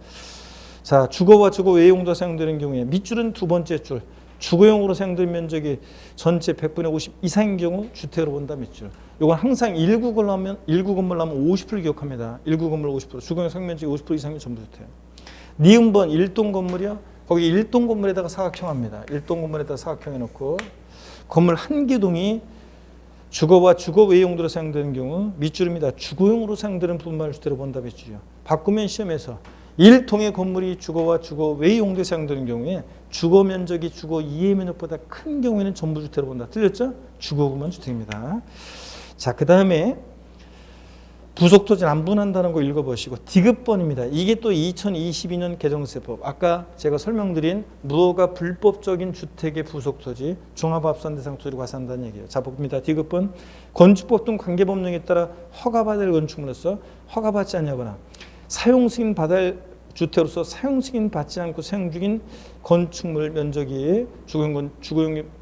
자, 주거와 주거 외용도 사용되는 경우에 밑줄은 두 번째 줄 주거용으로 사용되는 면적이 전체 100분의 50 이상인 경우 주택으로 본다 밑줄. 요건 항상 1구 건물 하면 50%를 기억합니다. 1구 건물 50%, 주거용 상면적이 50% 이상이면 전부 주택. 니은번 1동 건물이요. 거기 1동 건물에다가 사각형 합니다. 1동 건물에다가 사각형 해놓고 건물 한 개 동이 주거와 주거 외용도로 사용되는 경우 밑줄입니다. 주거용으로 사용되는 부분만을 주택으로 본다 밑줄이요. 바꾸면 시험에서 1동의 건물이 주거와 주거 외용도에 사용되는 경우에 주거 면적이 주거 이해 면적보다 큰 경우에는 전부 주택으로 본다. 틀렸죠? 주거구만 주택입니다. 자, 그 다음에 부속토지는 안 분한다는 거 읽어보시고 디귿번입니다. 이게 또 2022년 개정세법. 아까 제가 설명드린 무허가 불법적인 주택의 부속토지 종합합산 대상 토지로 과세한다는 얘기예요. 자, 봅니다. 디귿번 건축법 등 관계법령에 따라 허가받을 건축물로서 허가받지 않냐거나 사용승인 받을 주택으로서 사용승인 받지 않고 사용 중인 건축물 면적이 주거용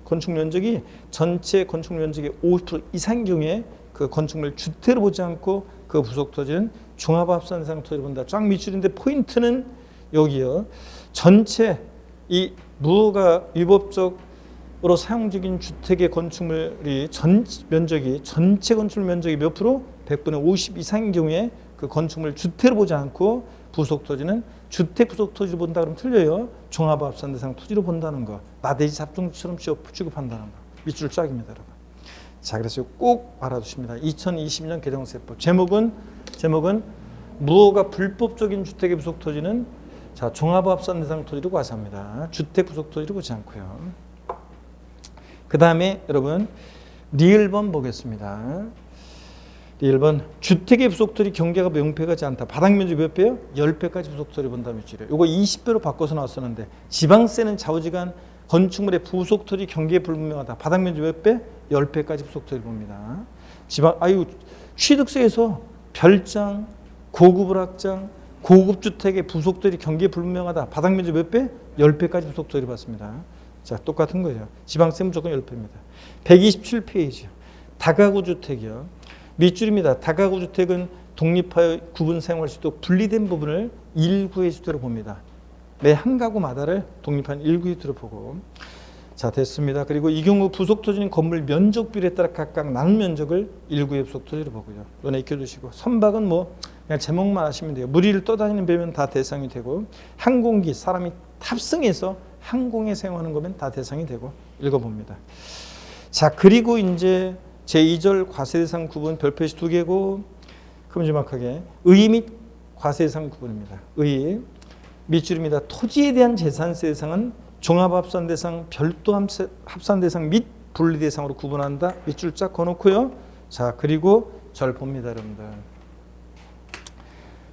건축 면적이 전체 건축 면적의 50% 이상 경우에 그 건축물 주택으로 보지 않고 그 부속토지는 종합합산 대상 토지로 본다. 쫙 밑줄인데 포인트는 여기요. 전체 이 무허가 위법적으로 사용 중인 주택의 건축물이 전체 건축물 면적이 몇 프로? 100분의 50 이상인 경우에 그 건축물 주택으로 보지 않고 부속토지는 주택 부속토지로 본다 그러면 틀려요. 종합합산 대상 토지로 본다는 거. 나대지 잡종처럼 취급한다는 거. 밑줄 쫙입니다, 여러분. 자, 그래서 꼭 알아두십니다. 2020년 개정세법. 제목은 무허가 불법적인 주택의 부속토지는 자, 종합합산 대상 토지로 과세합니다. 주택 부속토지로 보지 않고요. 그 다음에 여러분 리을번 보겠습니다. 리을번 주택의 부속토지 경계가 명백하지 않다. 바닥 면적 몇 배요? 10배까지 부속토지 본다면 줄여요. 이거 20배로 바꿔서 나왔었는데 지방세는 좌우지간 건축물의 부속토지 경계 불분명하다. 바닥 면적 몇 배? 10배까지 부속토지를 봅니다. 취득세에서 별장, 고급을악장, 고급주택의 부속토지 경계 불분명하다. 바닥 면적 몇 배? 10배까지 부속토지를 받습니다. 자, 똑같은 거죠. 지방세 무조건 10배입니다. 127페이지요. 다가구 주택이요. 밑줄입니다. 다가구 주택은 독립하여 구분 사용할 수 있도록 분리된 부분을 1구의 주택으로 봅니다. 매 한 가구마다를 독립한 1구의 주택으로 보고 자, 됐습니다. 그리고 이 경우 부속토지는 건물 면적 비율에 따라 각각 나눈 면적을 1구의 부속토지로 보고요. 이거 익혀두시고 선박은 뭐 그냥 제목만 아시면 돼요. 무리를 떠다니는 배면 다 대상이 되고 항공기 사람이 탑승해서 항공에 사용하는 거면 다 대상이 되고 읽어봅니다. 자, 그리고 이제 제2절 과세대상 구분 별표시 2개고, 큼지막하게 의 및 과세대상 구분입니다. 의 밑줄입니다. 토지에 대한 재산세 대상은 종합합산대상, 별도 합산대상 및 분리대상으로 구분한다. 밑줄 쫙 그어놓고요. 자, 그리고 절 봅니다, 여러분들.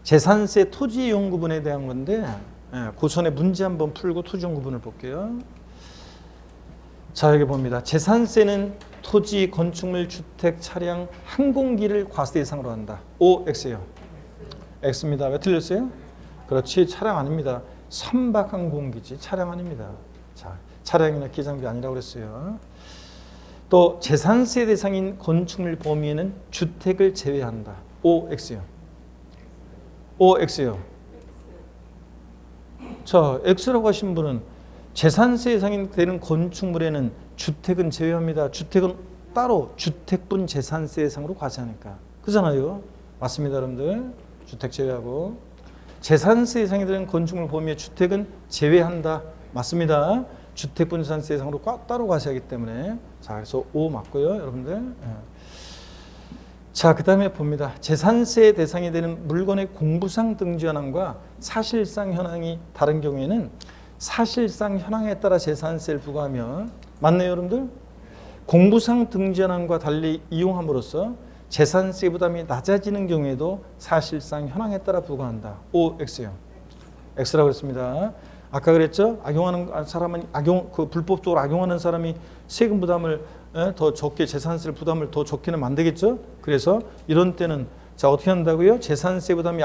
재산세 토지이용 구분에 대한 건데, 고전에 문제 한번 풀고 토지이용 구분을 볼게요. 자, 여기 봅니다. 재산세는 토지, 건축물, 주택, 차량, 항공기를 과세 대상으로 한다. O, X예요. X입니다. 왜 틀렸어요? 그렇지, 차량 아닙니다. 선박 항공기지 차량 아닙니다. 자, 차량이나 기장비 아니라고 그랬어요. 또 재산세 대상인 건축물 범위에는 주택을 제외한다. O, X요. O, X요. 자, X라고 하신 분은 재산세 대상이 되는 건축물에는 주택은 제외합니다. 주택은 따로 주택분 재산세 대상으로 과세하니까. 그잖아요. 맞습니다, 여러분들. 주택 제외하고. 재산세 대상이 되는 건축물 범위에 주택은 제외한다. 맞습니다. 주택분 재산세 대상으로 따로 과세하기 때문에. 자, 그래서 O 맞고요, 여러분들. 자, 그 다음에 봅니다. 재산세 대상이 되는 물건의 공부상 등지 현황과 사실상 현황이 다른 경우에는 사실상 현황에 따라 재산세를 부과하며, 맞네요, 여러분들? 공부상 등지 현황과 달리 이용함으로써 재산세 부담이 낮아지는 경우에도 사실상 현황에 따라 부과한다. O, X요. X라고 했습니다. 아까 그랬죠? 악용하는 사람은 불법적으로 악용하는 사람이 세금 부담을 더 적게, 재산세 부담을 더 적게는 만들겠죠? 그래서 이런 때는 자, 어떻게 한다고요? 재산세 부담이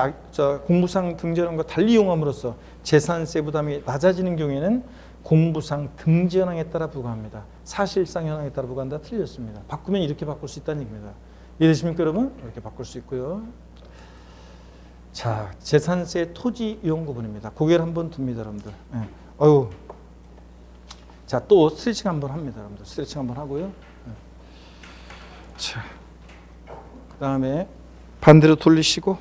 공부상 등지 현황과 달리 이용함으로써 재산세 부담이 낮아지는 경우에는 공부상 등지 현황에 따라 부과합니다. 사실상 현황에 따라 부과한다. 틀렸습니다. 바꾸면 이렇게 바꿀 수 있다는 얘기입니다. 이해되십니까, 여러분? 이렇게 바꿀 수 있고요. 자, 재산세 토지 이용 구분입니다. 고개를 한번 듭니다, 여러분들. 어유. 자, 또 스트레칭 한번 합니다, 여러분들. 스트레칭 한번 하고요. 자, 그 다음에 반대로 돌리시고,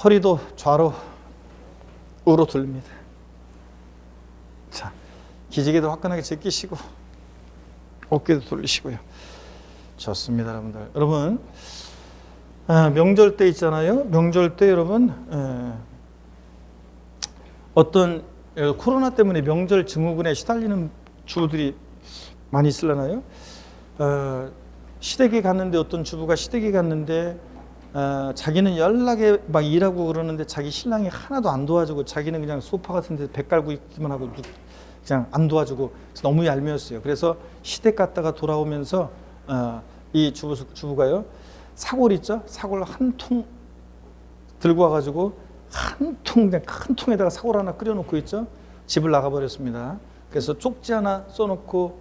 허리도 좌로 우로 돌립니다. 자, 기지개도 화끈하게 제끼시고, 어깨도 돌리시고요. 좋습니다, 여러분들. 여러분, 명절 때 있잖아요. 명절 때 여러분, 어떤 코로나 때문에 명절 증후군에 시달리는 주부들이 많이 있으려나요? 시댁에 갔는데, 어떤 주부가 시댁에 갔는데 자기는 연락에 막 일하고 그러는데 자기 신랑이 하나도 안 도와주고, 자기는 그냥 소파 같은 데 배 깔고 있기만 하고 그냥 안 도와주고 너무 얄미웠어요. 그래서 시댁 갔다가 돌아오면서 이 주부가요, 사골 있죠? 사골 한 통 들고 와가지고 그냥 큰 통에다가 사골 하나 끓여놓고 있죠? 집을 나가버렸습니다. 그래서 쪽지 하나 써놓고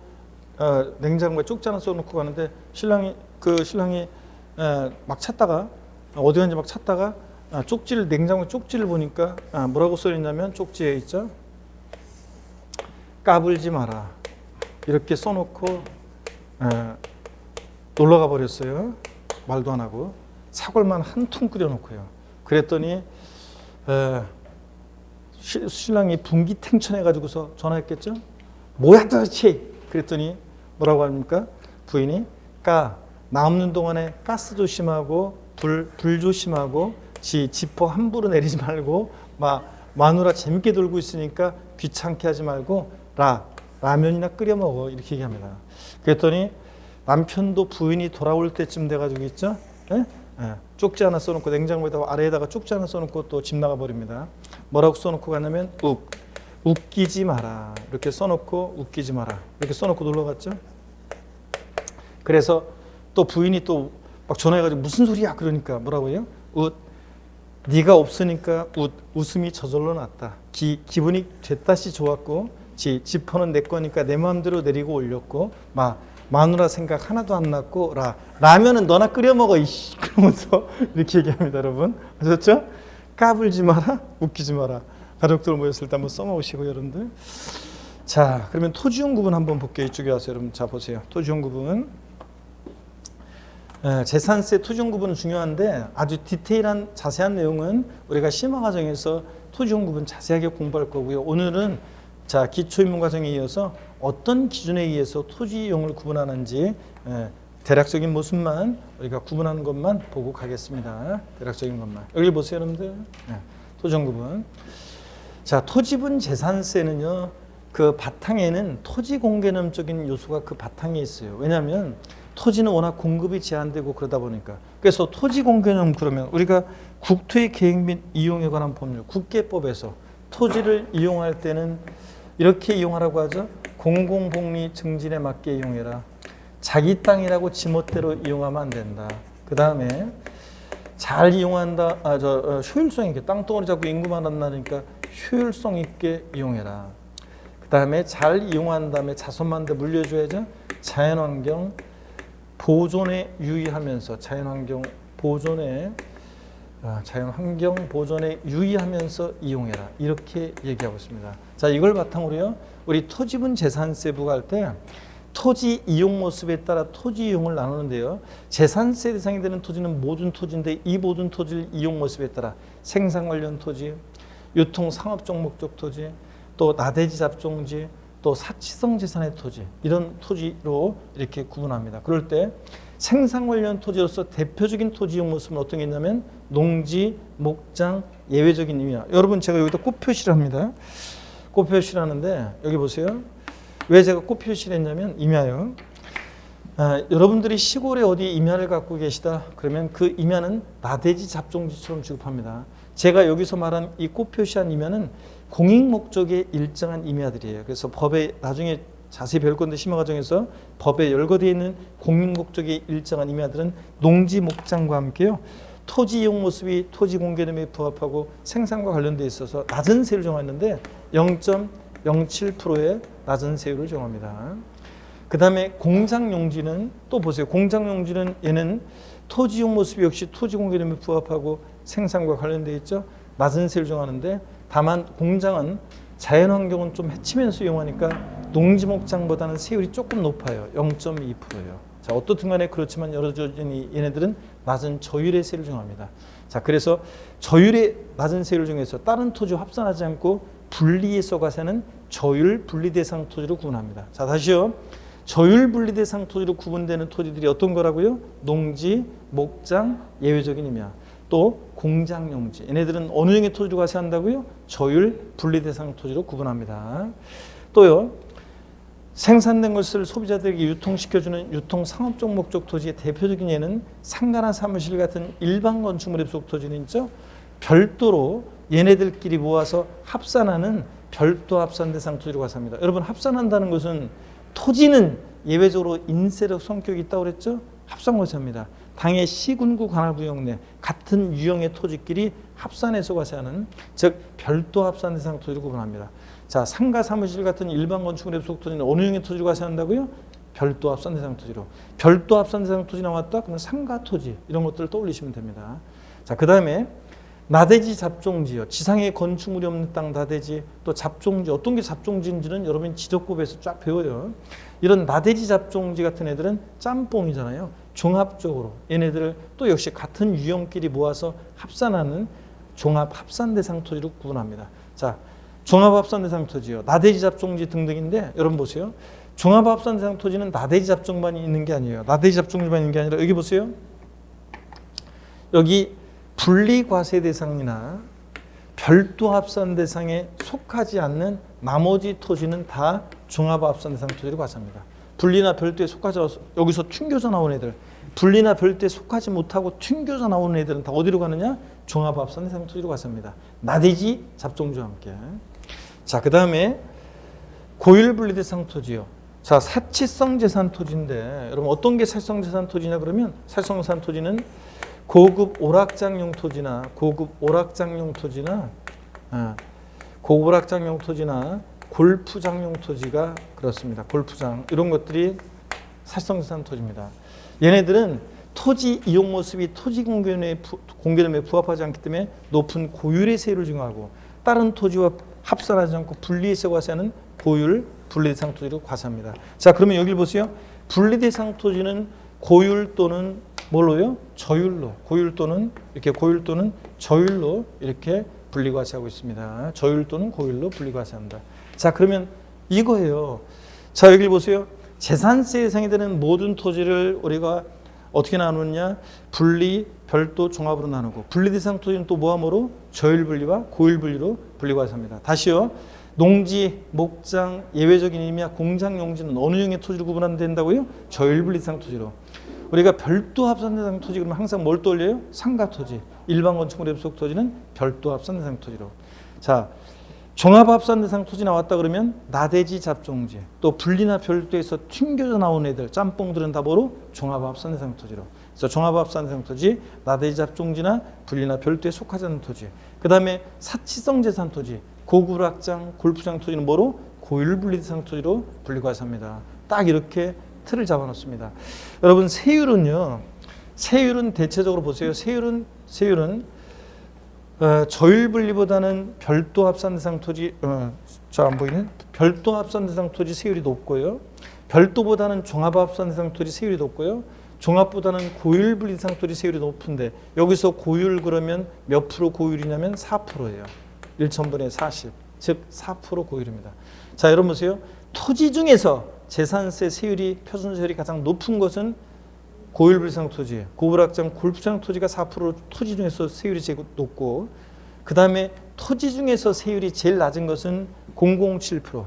냉장고에 쪽지 하나 써놓고 가는데 신랑이 막 찾다가 어디 갔는지 막 찾다가 냉장고에 쪽지를 보니까 뭐라고 써있냐면, 쪽지에 있죠? 까불지 마라. 이렇게 써놓고 놀러가 버렸어요. 말도 안 하고. 사골만 한 통 끓여놓고요. 그랬더니 신랑이 분기탱천해가지고서 전화했겠죠? 뭐야 도대체? 그랬더니 뭐라고 합니까? 부인이 나 없는 동안에 가스 조심하고 불 조심하고 지퍼 함부로 내리지 말고 마누라 재밌게 놀고 있으니까 귀찮게 하지 말고 라면이나 끓여 먹어, 이렇게 얘기합니다. 그랬더니 남편도 부인이 돌아올 때쯤 돼가지고 있죠? 쪽지 하나 써놓고 냉장고에다가 아래에다가 쪽지 하나 써놓고 또 집 나가 버립니다. 뭐라고 써놓고 가냐면 웃기지 마라, 이렇게 써놓고 웃기지 마라 이렇게 써놓고 놀러 갔죠. 그래서 또 부인이 또 막 전화해가지고 무슨 소리야, 그러니까 뭐라고 해요? 네가 없으니까 웃음이 저절로 났다. 기분이 됐다시 좋았고, 지퍼는 내 거니까 내 마음대로 내리고 올렸고, 마누라 생각 하나도 안 났고, 라면은 너나 끓여 먹어 이씨, 그러면서 이렇게 얘기합니다, 여러분. 아셨죠? 까불지 마라, 웃기지 마라. 가족들 모였을 때 한번 써먹으시고, 여러분들. 자, 그러면 토지용 구분 한번 볼게요. 이쪽에 와서 여러분, 자 보세요. 토지용 구분. 재산세 토지용 구분은 중요한데, 아주 디테일한 자세한 내용은 우리가 심화 과정에서 토지용 구분 자세하게 공부할 거고요. 오늘은 자 기초입문 과정에 이어서 어떤 기준에 의해서 토지 이용을 구분하는지 대략적인 모습만 우리가 구분하는 것만 보고 가겠습니다. 대략적인 것만. 여기 보세요, 여러분들. 토지용 구분. 자, 토지분 재산세는요. 그 바탕에는 토지 공개념적인 요소가 그 바탕에 있어요. 왜냐하면 토지는 워낙 공급이 제한되고 그러다 보니까. 그래서 토지 공개념 그러면 우리가 국토의 계획 및 이용에 관한 법률, 국계법에서 토지를 이용할 때는 이렇게 이용하라고 하죠. 공공복리 증진에 맞게 이용해라. 자기 땅이라고 지멋대로 이용하면 안 된다. 그 다음에 잘 이용한다. 효율성 있게 땅덩어리 잡고 인구만 한다니까 효율성 있게 이용해라. 그 다음에 잘 이용한 다음에 자손만대 물려줘야죠. 자연환경 보존에 유의하면서 자연환경 보존에 유의하면서 이용해라. 이렇게 얘기하고 있습니다. 자, 이걸 바탕으로요. 우리 토지분 재산세 부과할 때 토지 이용 모습에 따라 토지 이용을 나누는데요. 재산세 대상이 되는 토지는 모든 토지인데 이 모든 토지를 이용 모습에 따라 생산 관련 토지, 유통 상업적 목적 토지, 또 나대지 잡종지, 또 사치성 재산의 토지 이런 토지로 이렇게 구분합니다. 그럴 때 생산 관련 토지로서 대표적인 토지 이용 모습은 어떤 게 있냐면 농지, 목장, 예외적인 임야. 여러분 제가 여기다 꽃 표시를 합니다. 꽃 표시를 하는데 여기 보세요. 왜 제가 꽃 표시를 했냐면 임야요. 여러분들이 시골에 어디 임야를 갖고 계시다 그러면 그 임야는 나대지 잡종지처럼 취급합니다. 제가 여기서 말한 이 꽃 표시한 임야는 공익 목적의 일정한 임야들이에요. 그래서 법에 나중에 자세히 배울 건데 심화 과정에서 법에 열거되어 있는 공익 목적의 일정한 임야들은 농지 목장과 함께요. 토지 이용 모습이 토지 공개념에 부합하고 생산과 관련되어 있어서 낮은 세율을 정했는데 0.07%의 낮은 세율을 정합니다. 그 다음에 공장용지는 또 보세요. 공장용지는 얘는 토지 이용 모습이 역시 토지 공개념에 부합하고 생산과 관련되어 있죠. 낮은 세율을 정하는데 다만 공장은 자연환경은 좀 해치면서 이용하니까 농지목장보다는 세율이 조금 높아요. 0.2%예요. 자, 어떻든 간에 그렇지만 여전히 얘네들은 낮은 저율의 세율을 정합니다. 자, 그래서 저율의 낮은 세율을 정해서 다른 토지와 합산하지 않고 분리해서 과세는 저율 분리대상 토지로 구분합니다. 자, 다시요. 저율 분리대상 토지로 구분되는 토지들이 어떤 거라고요? 농지, 목장, 예외적인 임야. 또 공장용지. 얘네들은 어느 종의 토지로 과세한다고요? 저율 분리대상 토지로 구분합니다. 또요. 생산된 것을 소비자들에게 유통시켜주는 유통상업적 목적 토지의 대표적인 예는 상가나 사무실 같은 일반 건축물에属 토지는 있죠. 별도로 얘네들끼리 모아서 합산하는 별도 합산 대상 토지로 과세합니다. 여러분 합산한다는 것은 토지는 예외적으로 인세력 성격이 있다고 그랬죠. 합산과세합니다. 당의 시군구 관할구역 내 같은 유형의 토지끼리 합산해서 과세하는 즉 별도 합산 대상 토지로 구분합니다. 자, 상가 사무실 같은 일반 건축물에属 토지는 어느 유형의 토지로 과세한다고요? 별도 합산 대상 토지로. 별도 합산 대상 토지 나왔다? 그러면 상가 토지 이런 것들을 떠올리시면 됩니다. 자, 그 다음에 나대지 잡종지요. 지상에 건축물이 없는 땅 나대지, 또 잡종지. 어떤 게 잡종지인지는 여러분이 지적법에서 쫙 배워요. 이런 나대지 잡종지 같은 애들은 짬뽕이잖아요. 종합적으로 얘네들을 또 역시 같은 유형끼리 모아서 합산하는 종합 합산 대상 토지로 구분합니다. 자, 종합 합산 대상 토지요. 나대지 잡종지 등등인데 여러분 보세요. 종합 합산 대상 토지는 나대지 잡종만 있는 게 아니에요. 나대지 잡종지만 있는 게 아니라 여기 보세요. 여기 분리과세 대상이나 별도 합산 대상에 속하지 않는 나머지 토지는 다 종합 합산 대상 토지로 과세합니다. 분리나 별도에 속하지 여기서 튕겨져 나온 애들, 분리나 별도에 속하지 못하고 튕겨져 나오는 애들은 다 어디로 가느냐? 종합 합산 대상 토지로 과세합니다. 나대지 잡종지와 함께. 자, 그 다음에 고율 분리 대상 토지요. 자, 사치성 재산 토지인데 여러분 어떤 게 사치성 재산 토지냐 그러면 사치성 재산 토지는 고급 오락장용 토지나 골프장용 토지가 그렇습니다. 골프장 이런 것들이 사치성 재산 토지입니다. 얘네들은 토지 이용 모습이 토지 공개념에 부합하지 않기 때문에 높은 고율의 세율을 증가하고 다른 토지와 합산하지 않고 분리해서 과세하는 고율 분리대상 토지로 과세합니다. 자, 그러면 여기 보세요. 분리대상 토지는 고율 또는 뭘로요? 저율로. 고율 또는 저율로 이렇게 분리과세하고 있습니다. 저율 또는 고율로 분리과세한다. 자, 그러면 이거예요. 자, 여기 보세요. 재산세 대상이 되는 모든 토지를 우리가 어떻게 나누느냐? 분리, 별도, 종합으로 나누고, 분리 대상 토지는 또 뭐하므로? 저율 분리와 고율 분리로 분리가 합니다. 다시요. 농지, 목장, 예외적인 의미와 공장 용지는 어느 종의 토지로 구분하면 된다고요? 저율 분리 대상 토지로. 우리가 별도 합산 대상 토지 그러면 항상 뭘 떠올려요? 상가 토지. 일반 건축물 입속 토지는 별도 합산 대상 토지로. 자, 종합 합산 대상 토지 나왔다 그러면 나대지 잡종지, 또 분리나 별도에서 튕겨져 나온 애들, 짬뽕들은 다 뭐로? 종합 합산 대상 토지로. 그래서 종합 합산 대상 토지, 나대지 잡종지나 분리나 별도에 속하지 않는 토지. 그 다음에 사치성 재산 토지, 고구락장, 골프장 토지는 뭐로? 고율 분리 대상 토지로 분리과세합니다. 딱 이렇게 틀을 잡아놓습니다. 여러분, 세율은요. 세율은 대체적으로 보세요. 세율은 저율 분리보다는 별도 합산 대상 토지, 잘 안 보이네. 별도 합산 대상 토지 세율이 높고요. 별도보다는 종합 합산 대상 토지 세율이 높고요. 종합보다는 고율 분리 대상 토지 세율이 높은데 여기서 고율 그러면 몇 프로 고율이냐면 4%예요. 1,000분의 40, 즉 4% 고율입니다. 자, 여러분 보세요. 토지 중에서 재산세 세율이 표준세율이 가장 높은 것은 고율 분리상 토지, 고불악장, 골프장 토지가 4% 토지 중에서 세율이 제일 높고, 그 다음에 토지 중에서 세율이 제일 낮은 것은 007%,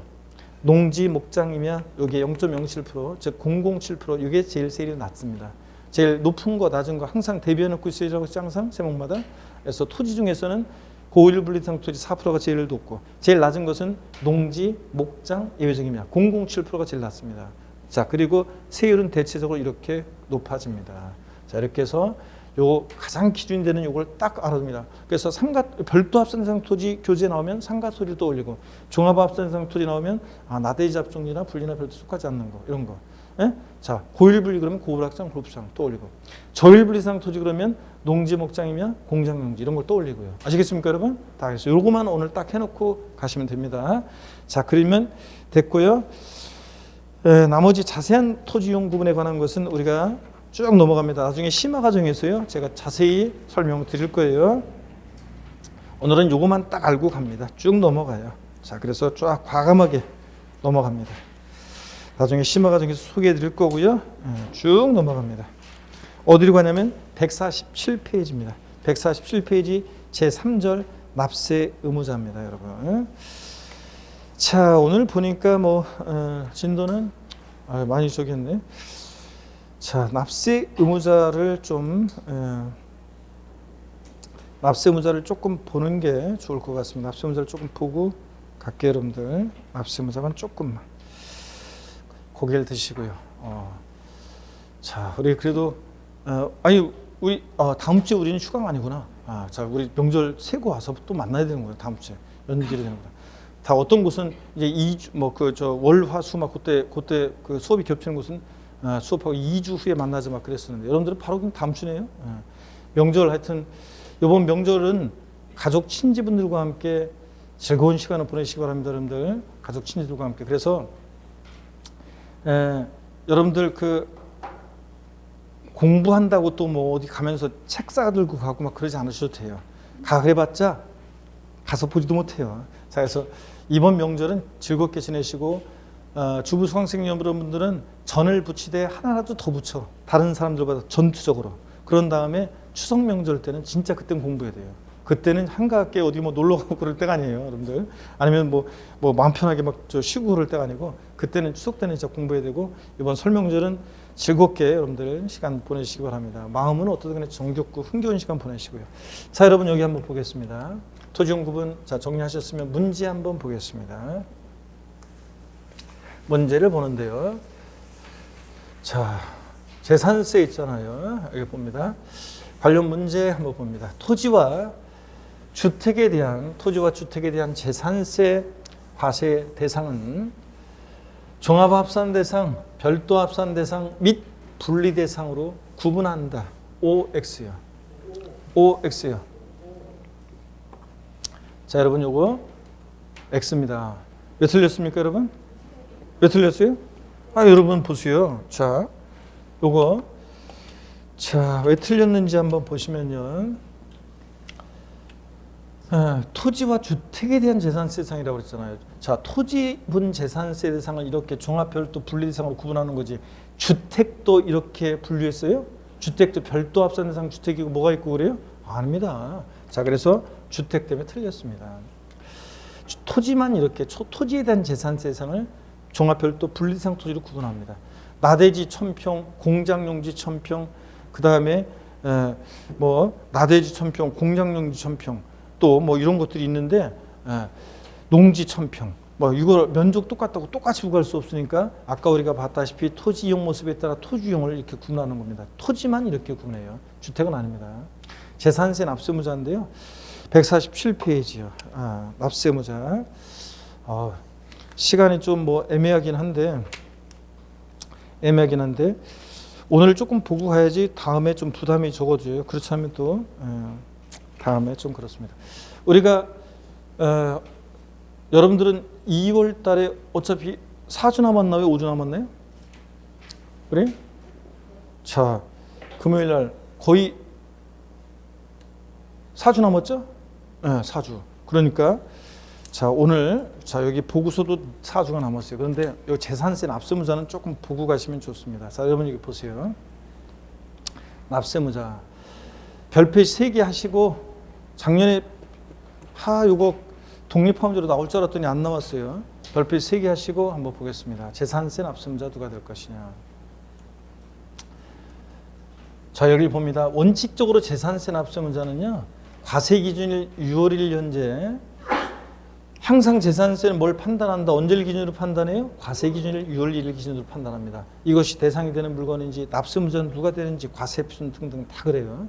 농지, 목장이면 여기에 0.07%, 즉 007%, 이게 제일 세율이 낮습니다. 제일 높은 거, 낮은 거 항상 대비해놓고 있어야죠, 항상 세목마다. 그래서 토지 중에서는 고율 분리상 토지 4%가 제일 높고, 제일 낮은 것은 농지, 목장, 예외적입니다. 007%가 제일 낮습니다. 자, 그리고 세율은 대체적으로 이렇게 높아집니다. 자, 이렇게 해서 요 가장 기준이 되는 요걸 딱 알아둡니다. 그래서 별도 합산 대상 토지 교재 나오면 상가 토지를 떠올리고, 종합 합산 대상 토지 나오면 나대지 잡종이나 분리나 별도 속하지 않는 거, 이런 거. 예? 자, 고율 분리 그러면 고불악장, 골프장 떠올리고, 저율 분리 대상 토지 그러면 농지, 목장이면 공장 용지, 이런 걸 떠올리고요. 아시겠습니까, 여러분? 다 알겠어요. 요거만 오늘 딱 해놓고 가시면 됩니다. 자, 그러면 됐고요. 나머지 자세한 토지용 부분에 관한 것은 우리가 쭉 넘어갑니다. 나중에 심화 과정에서요, 제가 자세히 설명드릴 거예요. 오늘은 요거만 딱 알고 갑니다. 쭉 넘어가요. 자, 그래서 쫙 과감하게 넘어갑니다. 나중에 심화 과정에서 소개해 드릴 거고요. 쭉 넘어갑니다. 어디로 가냐면 147페이지입니다. 147페이지 제3절 납세 의무자입니다, 여러분. 자, 오늘 보니까 진도는 많이 적겠네. 자, 납세 의무자를 조금 보는 게 좋을 것 같습니다. 납세 의무자를 조금 보고 갈게요, 여러분들. 납세 의무자만 조금만 고개를 드시고요. 자, 우리 그래도 우리 다음 주에 우리는 휴가가 아니구나. 자, 우리 명절 세고 와서 또 만나야 되는 거예요. 다음 주에 연결이 되는 거다. 다 어떤 곳은 이제 2주 월, 화, 수 막 그때 그 수업이 겹치는 곳은 수업하고 2주 후에 만나자 막 그랬었는데, 여러분들은 바로 그냥 다음 주네요. 명절 하여튼 이번 명절은 가족 친지분들과 함께 즐거운 시간을 보내시기 바랍니다, 여러분들. 가족 친지들과 함께. 그래서 여러분들 그 공부한다고 또 어디 가면서 책 싸들고 가고 막 그러지 않으셔도 돼요. 그래봤자 가서 보지도 못해요. 자, 그래서 이번 명절은 즐겁게 지내시고, 주부 수강생 여러분들은 전을 부치되 하나라도 더 붙여, 다른 사람들보다 전투적으로. 그런 다음에 추석 명절 때는 진짜 그때는 공부해야 돼요. 그때는 한가하게 어디 놀러 가고 그럴 때가 아니에요, 여러분들. 아니면 마음 편하게 쉬고 그럴 때가 아니고, 그때는 추석 때는 진짜 공부해야 되고, 이번 설명절은 즐겁게 여러분들 시간 보내시기 바랍니다. 마음은 어떻든 간에 정겹고 흥겨운 시간 보내시고요. 자, 여러분 여기 한번 보겠습니다. 토지용 구분, 자, 정리하셨으면 문제 한번 보겠습니다. 문제를 보는데요. 자, 재산세 있잖아요. 여기 봅니다. 관련 문제 한번 봅니다. 토지와 주택에 대한 재산세 과세 대상은 종합합산 대상, 별도 합산 대상 및 분리 대상으로 구분한다. OX요. OX요. 자, 여러분 요거 X입니다. 왜 틀렸습니까, 여러분? 왜 틀렸어요? 여러분 보세요. 자, 요거 왜 틀렸는지 한번 보시면요. 토지와 주택에 대한 재산세 대상이라고 그랬잖아요. 자, 토지분 재산세 대상을 이렇게 종합 별도 분리 대상으로 구분하는 거지. 주택도 이렇게 분류했어요? 주택도 별도 합산 대상 주택이고 뭐가 있고 그래요? 아닙니다. 자, 그래서 주택 때문에 틀렸습니다. 토지만 이렇게 토지에 대한 재산세 대상을 종합 별도 분리 대상 토지로 구분합니다. 나대지 1000평, 공장용지 1000평, 그 다음에 뭐 나대지 1000평, 공장용지 1000평, 또 뭐 이런 것들이 있는데 농지 1000평, 뭐 이걸 면적 똑같다고 똑같이 구할 수 없으니까 아까 우리가 봤다시피 토지 이용 모습에 따라 토지 이용을 이렇게 구분하는 겁니다. 토지만 이렇게 구분해요. 주택은 아닙니다. 재산세 납세무자인데요. 147페이지요. 납세무자. 시간이 좀 뭐 애매하긴 한데 오늘 조금 보고 가야지 다음에 좀 부담이 적어져요. 그렇지 않으면 또 다음에 좀 그렇습니다. 우리가 여러분들은 2월 달에 어차피 4주 남았나요? 5주 남았나요? 그래? 자, 금요일 날 거의 4주 남았죠? 네, 4주. 그러니까 자, 오늘 여기 보고서도 4주가 남았어요. 그런데 이 재산세 납세무자는 조금 보고 가시면 좋습니다. 자, 여러분 여기 보세요. 납세무자 별표시 3개 하시고 작년에 요거 독립화문제로 나올 줄 알았더니 안 나왔어요. 별표시 3개 하시고 한번 보겠습니다. 재산세 납세무자 누가 될 것이냐. 자, 여기 봅니다. 원칙적으로 재산세 납세무자는요, 과세 기준일 6월 1일 현재 항상 재산세는 뭘 판단한다? 언제를 기준으로 판단해요? 과세 기준일 6월 1일 기준으로 판단합니다. 이것이 대상이 되는 물건인지 납세무자는 누가 되는지 과세 표준 등등 다 그래요.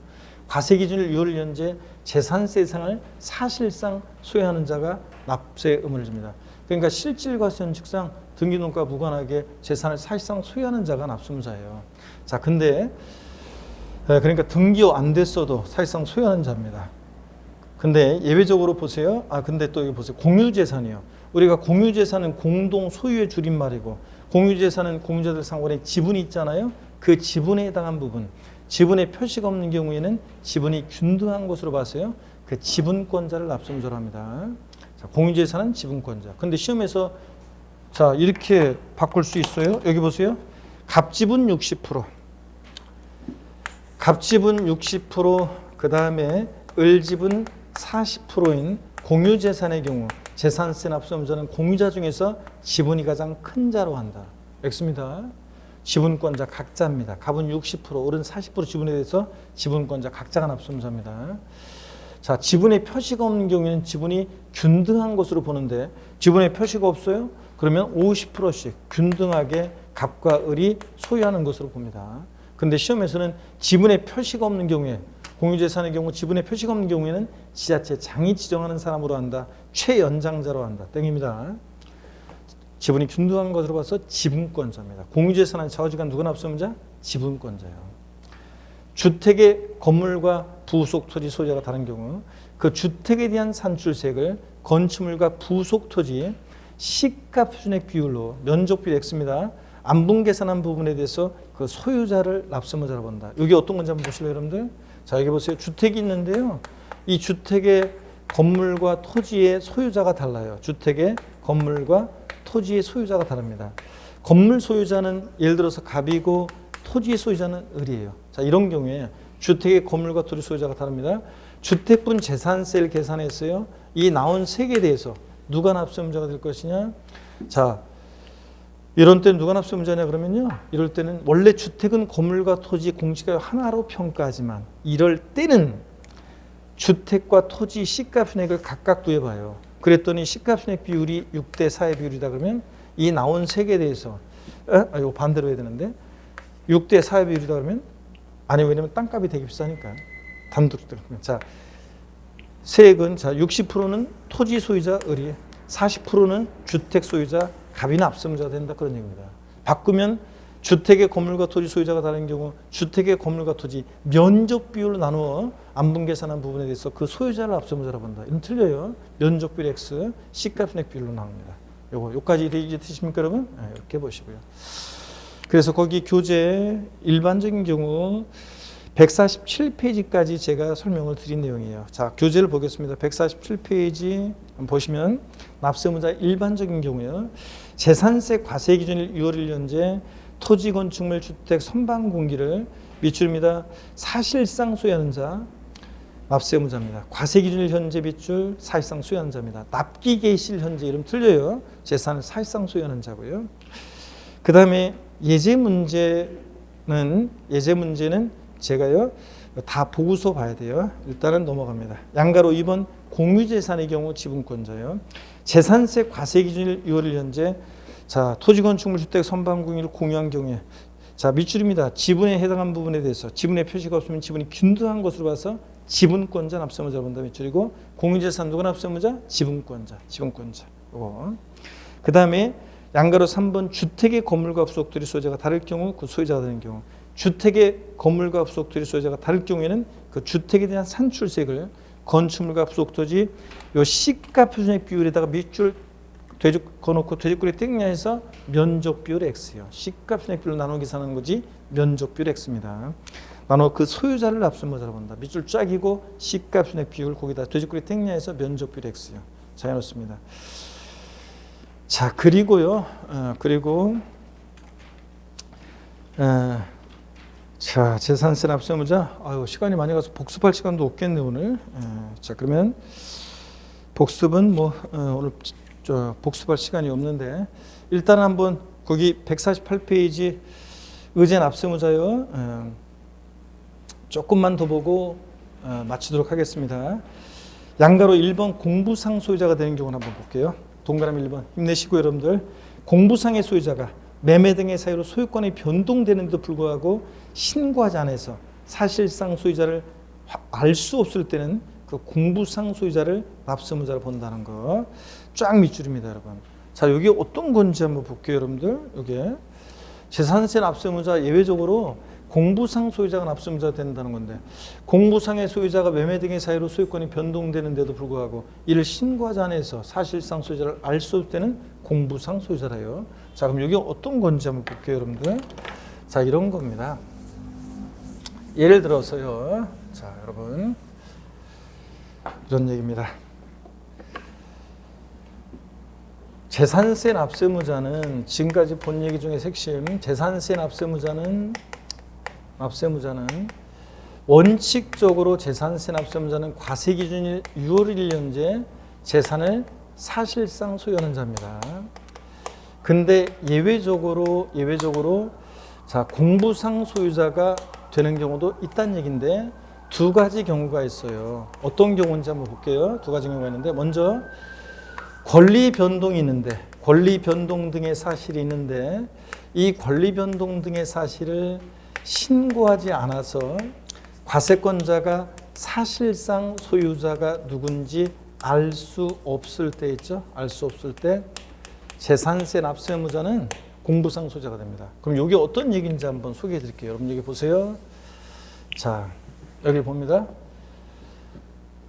과세 기준일 6월 현재 재산세 대상을 사실상 소유하는 자가 납세 의무를 집니다. 그러니까 실질과세원칙상 등기농가 무관하게 재산을 사실상 소유하는 자가 납세무자예요. 자, 근데 그러니까 등기가 안 됐어도 사실상 소유하는 자입니다. 근데 예외적으로 보세요. 근데 또 여기 보세요. 공유재산이요. 우리가 공유재산은 공동 소유의 줄임말이고, 공유재산은 공유자들 상관에 지분이 있잖아요. 그 지분에 해당한 부분, 지분에 표시가 없는 경우에는 지분이 균등한 것으로 봐서요, 그 지분권자를 납세무자로 합니다. 자, 공유재산은 지분권자. 근데 시험에서 자, 이렇게 바꿀 수 있어요. 여기 보세요. 갑지분 60%, 갑지분 60%, 그 다음에 을지분 40%인 공유재산의 경우 재산세 납세무자는 공유자 중에서 지분이 가장 큰 자로 한다. X입니다. 지분권자 각자입니다. 갑은 60%, 을은 40% 지분에 대해서 지분권자 각자가 납세무자입니다. 자, 지분에 표시가 없는 경우에는 지분이 균등한 것으로 보는데, 지분에 표시가 없어요? 그러면 50%씩 균등하게 갑과 을이 소유하는 것으로 봅니다. 근데 시험에서는 지분에 표시가 없는 경우에, 공유재산의 경우 지분에 표시가 없는 경우에는 지자체장이 지정하는 사람으로 한다. 최연장자로 한다. 땡입니다. 지분이 균등한 것으로 봐서 지분권자입니다. 공유재산의 좌우지간 누가 납세무자? 지분권자예요. 주택의 건물과 부속 토지 소유자가 다른 경우 그 주택에 대한 산출세액을 건축물과 부속 토지의 시가 표준액 비율로 면적비 X입니다. 안분 계산한 부분에 대해서 그 소유자를 납세무자로 본다. 이게 어떤 건지 한번 보실래요, 여러분들? 자, 여기 보세요. 주택이 있는데요. 이 주택의 건물과 토지의 소유자가 달라요. 주택의 건물과 토지의 소유자가 다릅니다. 건물 소유자는 예를 들어서 갑이고 토지의 소유자는 을이에요. 자, 이런 경우에 주택의 건물과 토지 소유자가 다릅니다. 주택분 재산세를 계산했어요. 이 나온 세액에 대해서 누가 납세무자가 될 것이냐? 자, 이런 때는 누가 납세무자냐 그러면요, 이럴 때는 원래 주택은 건물과 토지 공시가 하나로 평가하지만 이럴 때는 주택과 토지 시가순액을 각각 구해봐요. 그랬더니 시가순액 비율이 6대4의 비율이다 그러면 이 나온 세액에 대해서 이거 반대로 해야 되는데 6대4의 비율이다 그러면 아니, 왜냐면 땅값이 되게 비싸니까 단독주택. 자, 세액은 자 60%는 토지 소유자 을이, 40%는 주택 소유자 갑이나 납세무자가 된다, 그런 얘기입니다. 바꾸면 주택의 건물과 토지 소유자가 다른 경우 주택의 건물과 토지 면적 비율로 나누어 안분 계산한 부분에 대해서 그 소유자를 납세무자로 본다. 이건 틀려요. 면적 비율 X, 시가순액 비율로 나옵니다. 요까지 이해되십니까, 여러분? 네, 이렇게 보시고요. 그래서 거기 교재 일반적인 경우 147페이지까지 제가 설명을 드린 내용이에요. 자, 교재를 보겠습니다. 147페이지 보시면 납세무자 일반적인 경우요. 재산세 과세 기준일 6월 1년제 토지 건축물 주택 선반 공기를 밑줄입니다. 사실상 소유하는 자 납세무자입니다. 과세 기준일 현재 빗줄 사실상 소유하는 자입니다. 납기 개시일 현재 이름 틀려요. 재산을 사실상 소유하는 자고요. 그 다음에 예제 문제는 제가요 다 보고서 봐야 돼요. 일단은 넘어갑니다. 양가로 2번 공유재산의 경우 지분권자요. 재산세 과세 기준일 6월 1년 현재 자 토지 건축물 주택 선반 공유를 공유한 경우에 자 밑줄입니다. 지분에 해당한 부분에 대해서 지분의 표시가 없으면 지분이 균등한 것으로 봐서 지분권자 납세무자 본다 밑줄이고 공유재산 누가 납세무자? 지분권자. 이거. 그 다음에 양가로 3번 주택의 건물과 부속들이 소유자가 다를 경우 그 소유자가 되는 경우 주택의 건물과 부속들이 소유자가 다를 경우에는 그 주택에 대한 산출세액을 건축물과 부속토지 요 시가 표준액 비율에다가 밑줄 거놓고 돼지꼬리 땡냐해서 면적 비율 X요. 시가 표준액 비율로 나눠 계산하는 거지 면적 비율 X입니다. 나눠 그 소유자를 납세무자로 본다. 밑줄 짝이고 시가 표준액 비율 거기다 돼지꼬리 땡냐해서 면적 비율 X요. 자 해놓습니다. 자 그리고요. 자 재산세 납세무자 시간이 많이 가서 복습할 시간도 없겠네 오늘. 자 그러면 복습은 오늘 복습할 시간이 없는데 일단 한번 거기 148페이지 의제 납세무자요. 조금만 더 보고 마치도록 하겠습니다. 양가로 1번 공부상 소유자가 되는 경우를 한번 볼게요. 동그라미 1번 힘내시고 여러분들 공부상의 소유자가 매매 등의 사유로 소유권이 변동되는데도 불구하고 신고하지 않아서 사실상 소유자를 알 수 없을 때는 그 공부상 소유자를 납세무자로 본다는 거 쫙 밑줄입니다 여러분. 자 여기 어떤 건지 한번 볼게요 여러분들. 여기 재산세 납세무자 예외적으로 공부상 소유자가 납세무자가 된다는 건데 공부상의 소유자가 매매 등의 사유로 소유권이 변동되는데도 불구하고 이를 신고하지 않아서 사실상 소유자를 알 수 없을 때는 공부상 소유자라요. 자 그럼 여기 어떤 건지 한번 볼게요 여러분들. 자 이런 겁니다. 예를 들어서요. 자 여러분 이런 얘기입니다. 재산세 납세무자는 지금까지 본 얘기 중에 핵심 재산세 납세무자는 원칙적으로 재산세 납세무자는 과세 기준일 6월 1년제 재산을 사실상 소유하는 자입니다. 근데 예외적으로 자 공부상 소유자가 되는 경우도 있다는 얘기인데 두 가지 경우가 있어요. 어떤 경우인지 한번 볼게요. 두 가지 경우가 있는데 먼저 권리 변동이 있는데 권리 변동 등의 사실이 있는데 이 권리 변동 등의 사실을 신고하지 않아서 과세권자가 사실상 소유자가 누군지 알 수 없을 때 있죠. 알 수 없을 때 재산세 납세무자는 공부상 소유자가 됩니다. 그럼 이게 어떤 얘기인지 한번 소개해 드릴게요. 여러분 여기 보세요. 자 여기 봅니다.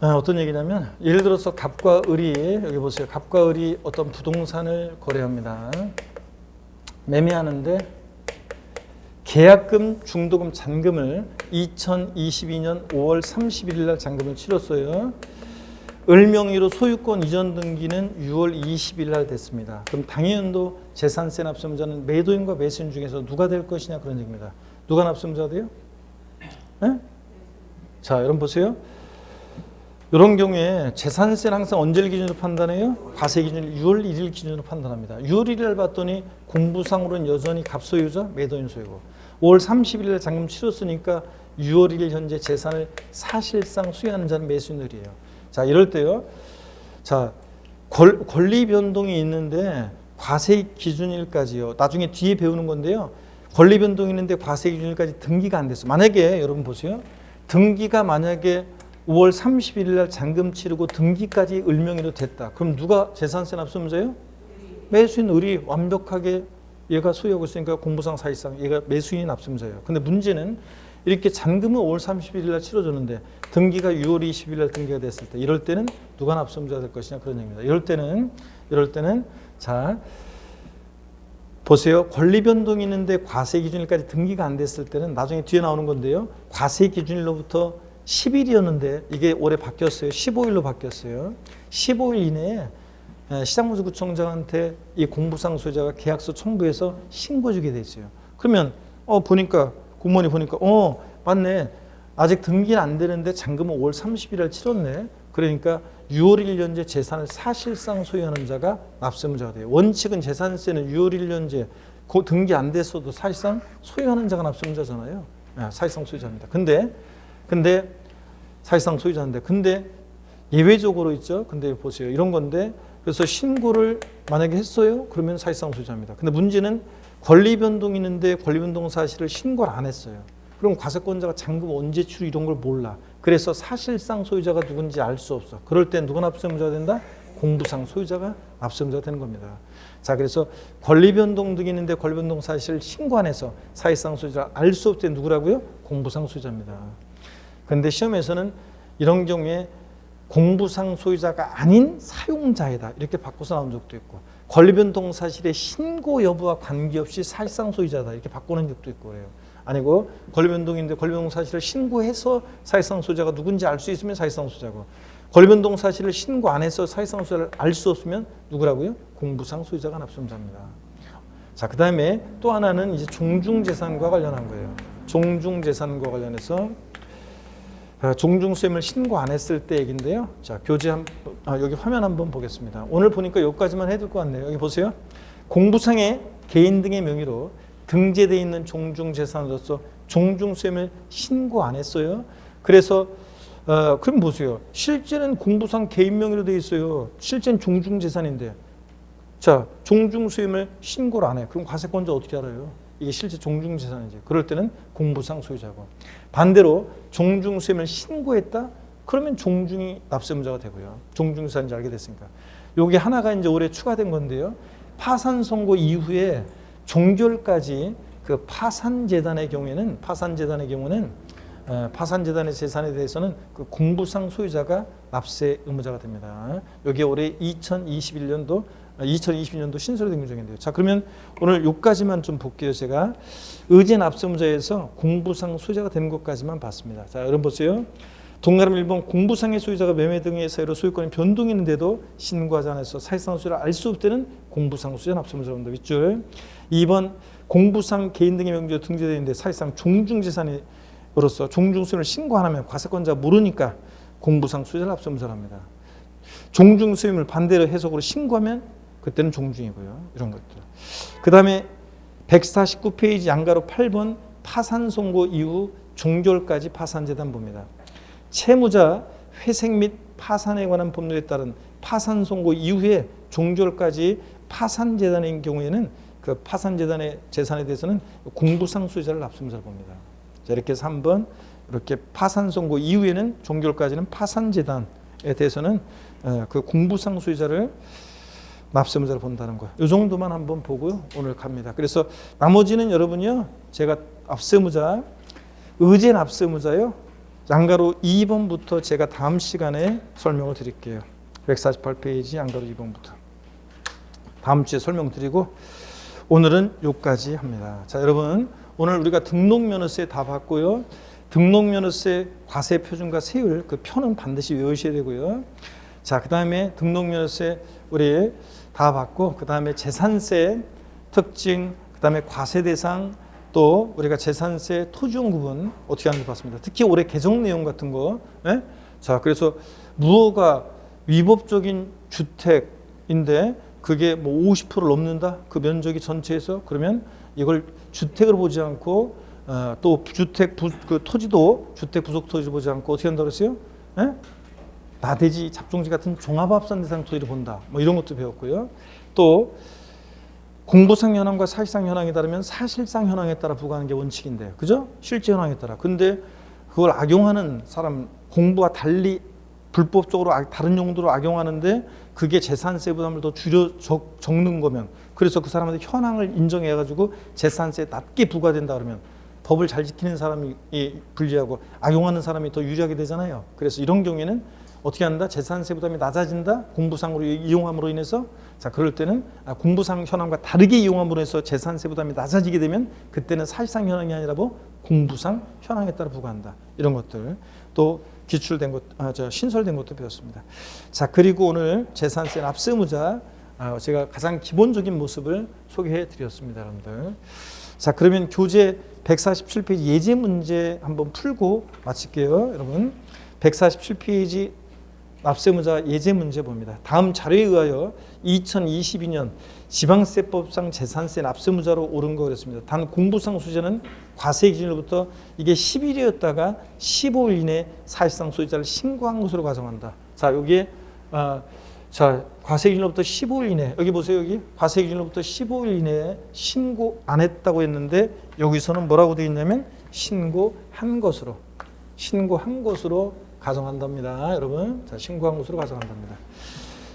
어떤 얘기냐면 예를 들어서 갑과 을이 여기 보세요. 갑과 을이 어떤 부동산을 거래합니다. 매매하는데 계약금, 중도금, 잔금을 2022년 5월 31일 날 잔금을 치렀어요. 을 명의로 소유권 이전 등기는 6월 20일 날 됐습니다. 그럼 당해연도 재산세 납세무자는 매도인과 매수인 중에서 누가 될 것이냐 그런 얘기입니다. 누가 납세무자가 돼요? 네? 자, 여러분 보세요. 이런 경우에 재산세는 항상 언제를 기준으로 판단해요? 과세 기준 6월 1일 기준으로 판단합니다. 6월 1일 봤더니 공부상으로는 여전히 갑소유자, 매도인 소유고 5월 30일에 잔금 치렀으니까 6월 1일 현재 재산을 사실상 수여하는 자는 매수인들이에요. 자, 이럴 때요. 자, 권리 변동이 있는데 과세 기준일까지요. 나중에 뒤에 배우는 건데요. 권리 변동이 있는데 과세 기준일까지 등기가 안 됐어. 만약에 여러분 보세요. 등기가 만약에 5월 31일 날 잔금 치르고 등기까지 을명의로 됐다. 그럼 누가 재산세 납세무자예요? 매수인 을이 완벽하게 얘가 소유하고 있으니까 공부상 사실상 얘가 매수인이 납세무자예요. 근데 문제는 이렇게 잔금은 5월 31일 날 치러줬는데 등기가 6월 20일 날 등기가 됐을 때 이럴 때는 누가 납세무자가 될 것이냐 그런 얘기입니다. 이럴 때는 자 보세요. 권리 변동이 있는데 과세 기준일까지 등기가 안 됐을 때는 나중에 뒤에 나오는 건데요. 과세 기준일로부터 10일이었는데 이게 올해 바뀌었어요. 15일로 바뀌었어요. 15일 이내에 시장문수구청장한테 이 공부상 소유자가 계약서 첨부해서 신고주게 돼 있어요. 그러면 보니까 공무원이 보니까 맞네. 아직 등기는 안 되는데 잔금은 5월 30일에 치렀네. 그러니까 6월 1년제 재산을 사실상 소유하는 자가 납세의무자가 돼요. 원칙은 재산세는 6월 1년제 등기 안 됐어도 사실상 소유하는 자가 납세의무자잖아요. 사실상 소유자입니다. 근데 사실상 소유자인데 근데 예외적으로 있죠. 근데 보세요. 이런 건데 그래서 신고를 만약에 했어요. 그러면 사실상 소유자입니다. 근데 문제는 권리 변동이 있는데 권리 변동 사실을 신고를 안 했어요. 그럼 과세권자가 잔금 언제 치루 이런 걸 몰라. 그래서 사실상 소유자가 누군지 알 수 없어. 그럴 때 누가 납세의무자가 된다? 공부상 소유자가 납세의무자가 되는 겁니다. 자, 그래서 권리 변동 등이 있는데 권리 변동 사실을 신고 안 해서 사실상 소유자를 알 수 없을 때 누구라고요? 공부상 소유자입니다. 그런데 시험에서는 이런 경우에 공부상 소유자가 아닌 사용자이다 이렇게 바꿔서 나온 적도 있고 권리 변동 사실의 신고 여부와 관계없이 사실상 소유자다 이렇게 바꾸는 적도 있고 그래요. 아니고 권리 변동인데 권리 변동 사실을 신고해서 사실상 소유자가 누군지 알 수 있으면 사실상 소유자고 권리 변동 사실을 신고 안 해서 사실상 소유자를 알 수 없으면 누구라고요? 공부상 소유자가 납세의무자입니다. 자, 그다음에 또 하나는 이제 종중재산과 관련한 거예요. 종중재산과 관련해서 종중수임을 신고 안 했을 때 얘기인데요. 자, 여기 화면 한번 보겠습니다. 오늘 보니까 여기까지만 해둘 것 같네요. 여기 보세요. 공부상의 개인 등의 명의로 등재되어 있는 종중재산으로서 종중수임을 신고 안 했어요. 그래서 그럼 보세요. 실제는 공부상 개인 명의로 되어 있어요. 실제는 종중재산인데 자, 종중수임을 신고를 안 해. 그럼 과세권자 어떻게 알아요? 이게 실제 종중재산이지. 그럴 때는 공부상 소유자고. 반대로 종중수임을 신고했다? 그러면 종중이 납세의무자가 되고요. 종중재산인지 알게 됐으니까. 요게 하나가 이제 올해 추가된 건데요. 파산 선고 이후에 종결까지 그 파산재단의 경우에는 파산재단의 재산에 대해서는 그 공부상 소유자가 납세 의무자가 됩니다. 여기 올해 2022년도 신설이 된 규정인데요. 자, 그러면 오늘 여기까지만 좀 볼게요. 제가 의제 납세의무자에서 공부상 소유자가 되는 것까지만 봤습니다. 자, 여러분 보세요. 동그라미 1번 공부상의 소유자가 매매 등의 사유로 소유권이 변동이 있는데도 신고하지 않아서 사실상 소유를 알 수 없을 때는 공부상 소유자 납세의무자가 된다. 윗줄. 2번 공부상 개인 등의 명의로 등재되어 있는데 사실상 종중재산으로서 종중수임을 신고 안 하면 과세권자가 모르니까 공부상 소유자 납세의무자를 합니다. 종중수임을 반대로 해석으로 신고하면 그때는 종중이고요. 이런 것들. 그 다음에 149페이지 양가로 8번 파산 선고 이후 종결까지 파산재단 봅니다. 채무자 회색 및 파산에 관한 법률에 따른 파산 선고 이후에 종결까지 파산재단인 경우에는 그 파산재단의 재산에 대해서는 공부상 소유자를 납세의무자로 봅니다. 자, 이렇게 해서 3번 이렇게 파산 선고 이후에는 종결까지는 파산재단에 대해서는 그 공부상 소유자를 납세의무자로 본다는 거예요. 이 정도만 한번 보고요. 오늘 갑니다. 그래서 나머지는 여러분요. 제가 납세의무자, 의제 납세의무자요. 양가로 2번부터 제가 다음 시간에 설명을 드릴게요. 148페이지 양가로 2번부터. 다음 주에 설명드리고 오늘은 여기까지 합니다. 자, 여러분 오늘 우리가 등록면허세 다 봤고요. 등록면허세 과세표준과 세율 그 표는 반드시 외우셔야 되고요. 자, 그 다음에 등록면허세 우리 다 봤고 그 다음에 재산세 특징, 그 다음에 과세대상 또 우리가 재산세 토지용 구분 어떻게 하는지 봤습니다. 특히 올해 개정 내용 같은 거. 예? 자, 그래서 무허가 위법적인 주택인데 그게 뭐 50%를 넘는다? 그 면적이 전체에서 그러면 이걸 주택으로 보지 않고 또 주택 그 토지도 주택 부속 토지를 보지 않고 어떻게 한다고 그랬어요? 예? 나대지, 잡종지 같은 종합합산 대상 토지를 본다. 뭐 이런 것도 배웠고요. 또 공부상 현황과 사실상 현황에 따르면 사실상 현황에 따라 부과하는 게 원칙인데요. 그죠? 실제 현황에 따라. 근데 그걸 악용하는 사람, 공부와 달리 불법적으로 다른 용도로 악용하는데 그게 재산세 부담을 더 줄여 적는 거면 그래서 그 사람한테 현황을 인정해가지고 재산세 낮게 부과된다 그러면 법을 잘 지키는 사람이 불리하고 악용하는 사람이 더 유리하게 되잖아요. 그래서 이런 경우에는 어떻게 한다? 재산세 부담이 낮아진다? 공부상으로 이용함으로 인해서. 자, 그럴 때는 공부상 현황과 다르게 이용함으로 해서 재산세 부담이 낮아지게 되면 그때는 사실상 현황이 아니라 공부상 현황에 따라 부과한다. 이런 것들. 또 기출된 것, 신설된 것도 배웠습니다. 자, 그리고 오늘 재산세 납세 의무자 제가 가장 기본적인 모습을 소개해 드렸습니다, 여러분들. 자, 그러면 교재 147페이지 예제 문제 한번 풀고 마칠게요, 여러분. 147페이지 납세 의무자 예제 문제 봅니다. 다음 자료에 의하여 2022년 지방세법상 재산세 납세 의무자로 오른 거 그랬습니다. 단 공부상 소유자는 과세 기준으로부터 이게 10일이었다가 15일 이내 사실상 소유자를 신고한 것으로 가정한다. 자, 여기에 자, 과세 기준으로부터 15일 이내, 여기 보세요. 여기 과세 기준으로부터 15일 이내에 신고 안 했다고 했는데 여기서는 뭐라고 되어 있냐면 신고한 것으로 가정한답니다, 여러분. 자, 신고한 것으로 가정한답니다.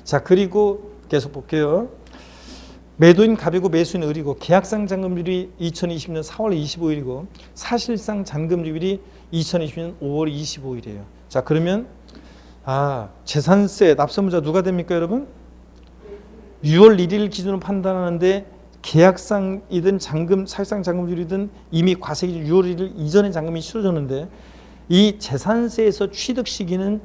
자, 그리고 계속 볼게요. 매도인 갑이고 매수인 을이고 계약상 잔금률이 2020년 4월 25일이고 사실상 잔금률이 2020년 5월 25일이에요. 자, 그러면 재산세 납세의무자 누가 됩니까, 여러분? 6월 1일 기준으로 판단하는데 계약상이든 사실상 잔금률이든 이미 과세 기준 6월 1일 이전에 잔금이 치러졌는데 이 재산세에서 취득 시기는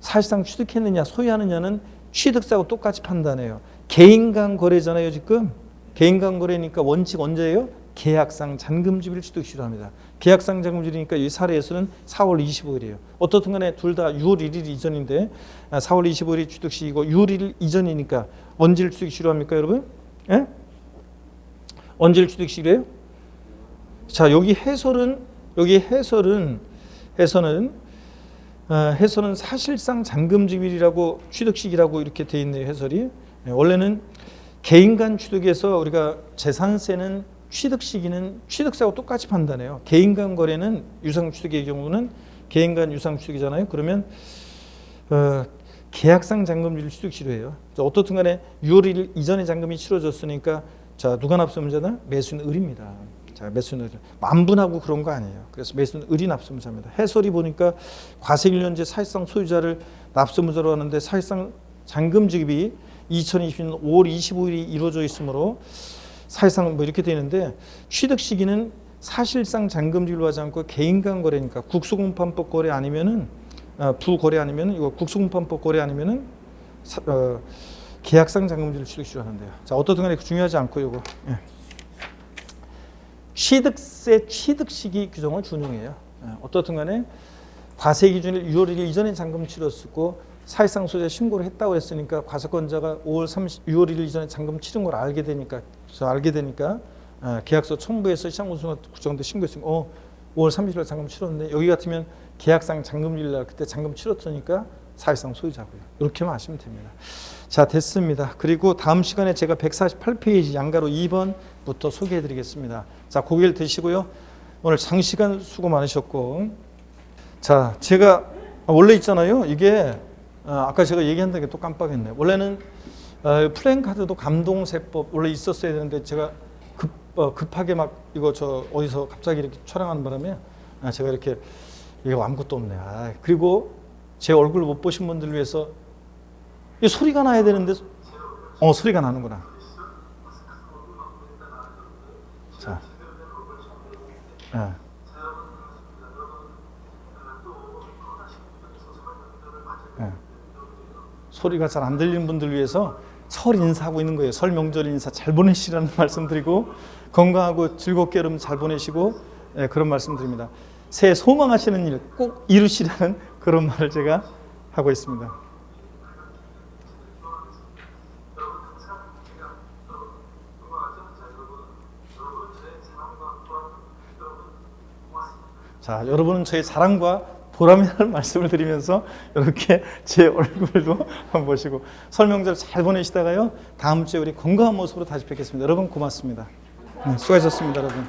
사실상 취득했느냐 소유하느냐는 취득세하고 똑같이 판단해요. 개인 간 거래잖아요, 지금. 개인 간 거래니까 원칙 언제예요? 계약상 잔금지비를 취득시로 합니다. 계약상 잔금지비니까 이 사례에서는 4월 25일이에요. 어떻든 간에 둘 다 6월 1일 이전인데 4월 25일이 취득시기고 6월 1일 이전이니까 언제를 취득시로 합니까, 여러분? 예? 언제를 취득시로 해요? 자, 여기 해설은 사실상 잔금지비라고 취득시기라고 이렇게 돼 있네요, 해설이. 원래는 개인 간 취득에서 우리가 재산세는 취득 시기는 취득세하고 똑같이 판단해요. 개인 간 거래는 유상취득의 경우는 개인 간 유상취득이잖아요. 그러면 계약상 잔금률 취득시로 해요. 어떻든 간에 6월 1일 이전에 잔금이 치러졌으니까 자, 누가 납세의무자다? 매수인 을입니다. 자, 매수인 을 만분하고 그런 거 아니에요. 그래서 매수인 을이 납세의무자입니다. 해설이 보니까 과세 1년제 사실상 소유자를 납세의무자로 하는데 사실상 잔금 지급이 2020년 5월 25일이 이루어져 있으므로 사실상 뭐 이렇게 되는데 취득 시기는 사실상 잔금지급을 하지 않고 개인 간 거래니까 국수공판법 거래 아니면은 부거래 아니면은 이거 국수공판법 거래 아니면은 계약상 잔금지를 취득시로 하는데요. 자, 어떻든 간에 중요하지 않고 이거 취득세 취득 시기 규정을 준용해요. 어떻든 간에 과세 기준일 6월 1일 이전에 잔금 치렀고 사실상 소유자 신고를 했다고 했으니까 과세권자가 6월 1일 이전에 잔금 치른 걸 알게 되니까 계약서 첨부해서 시장공소구청한테 신고했으니까 5월 30일 잔금 치렀는데 여기 같으면 계약상 잔금일 날 그때 잔금 치렀으니까 사실상 소유자고요. 이렇게만 아시면 됩니다. 자, 됐습니다. 그리고 다음 시간에 제가 148페이지 양가로 2번부터 소개해 드리겠습니다. 자, 고개를 드시고요. 오늘 장시간 수고 많으셨고 자, 제가 원래 있잖아요. 이게 아까 제가 얘기한다는 게 또 깜빡했네. 원래는 플랜카드도 감동세법 원래 있었어야 되는데 제가 급하게 막 이거 어디서 갑자기 이렇게 촬영하는 바람에 제가 이렇게 이거 아무것도 없네. 그리고 제 얼굴 못 보신 분들을 위해서 이 소리가 나야 되는데 소리가 나는구나. 자, 소리가 잘 안 들리는 분들 위해서 설 인사하고 있는 거예요. 설 명절 인사 잘 보내시라는 말씀드리고 건강하고 즐겁게 여러분 잘 보내시고 그런 말씀드립니다. 새해 소망하시는 일 꼭 이루시라는 그런 말을 제가 하고 있습니다. 자, 여러분은 저의 자랑과 보람이라는 말씀을 드리면서 이렇게 제 얼굴도 한번 보시고 설명절 잘 보내시다가요. 다음 주에 우리 건강한 모습으로 다시 뵙겠습니다. 여러분 고맙습니다. 수고하셨습니다, 여러분.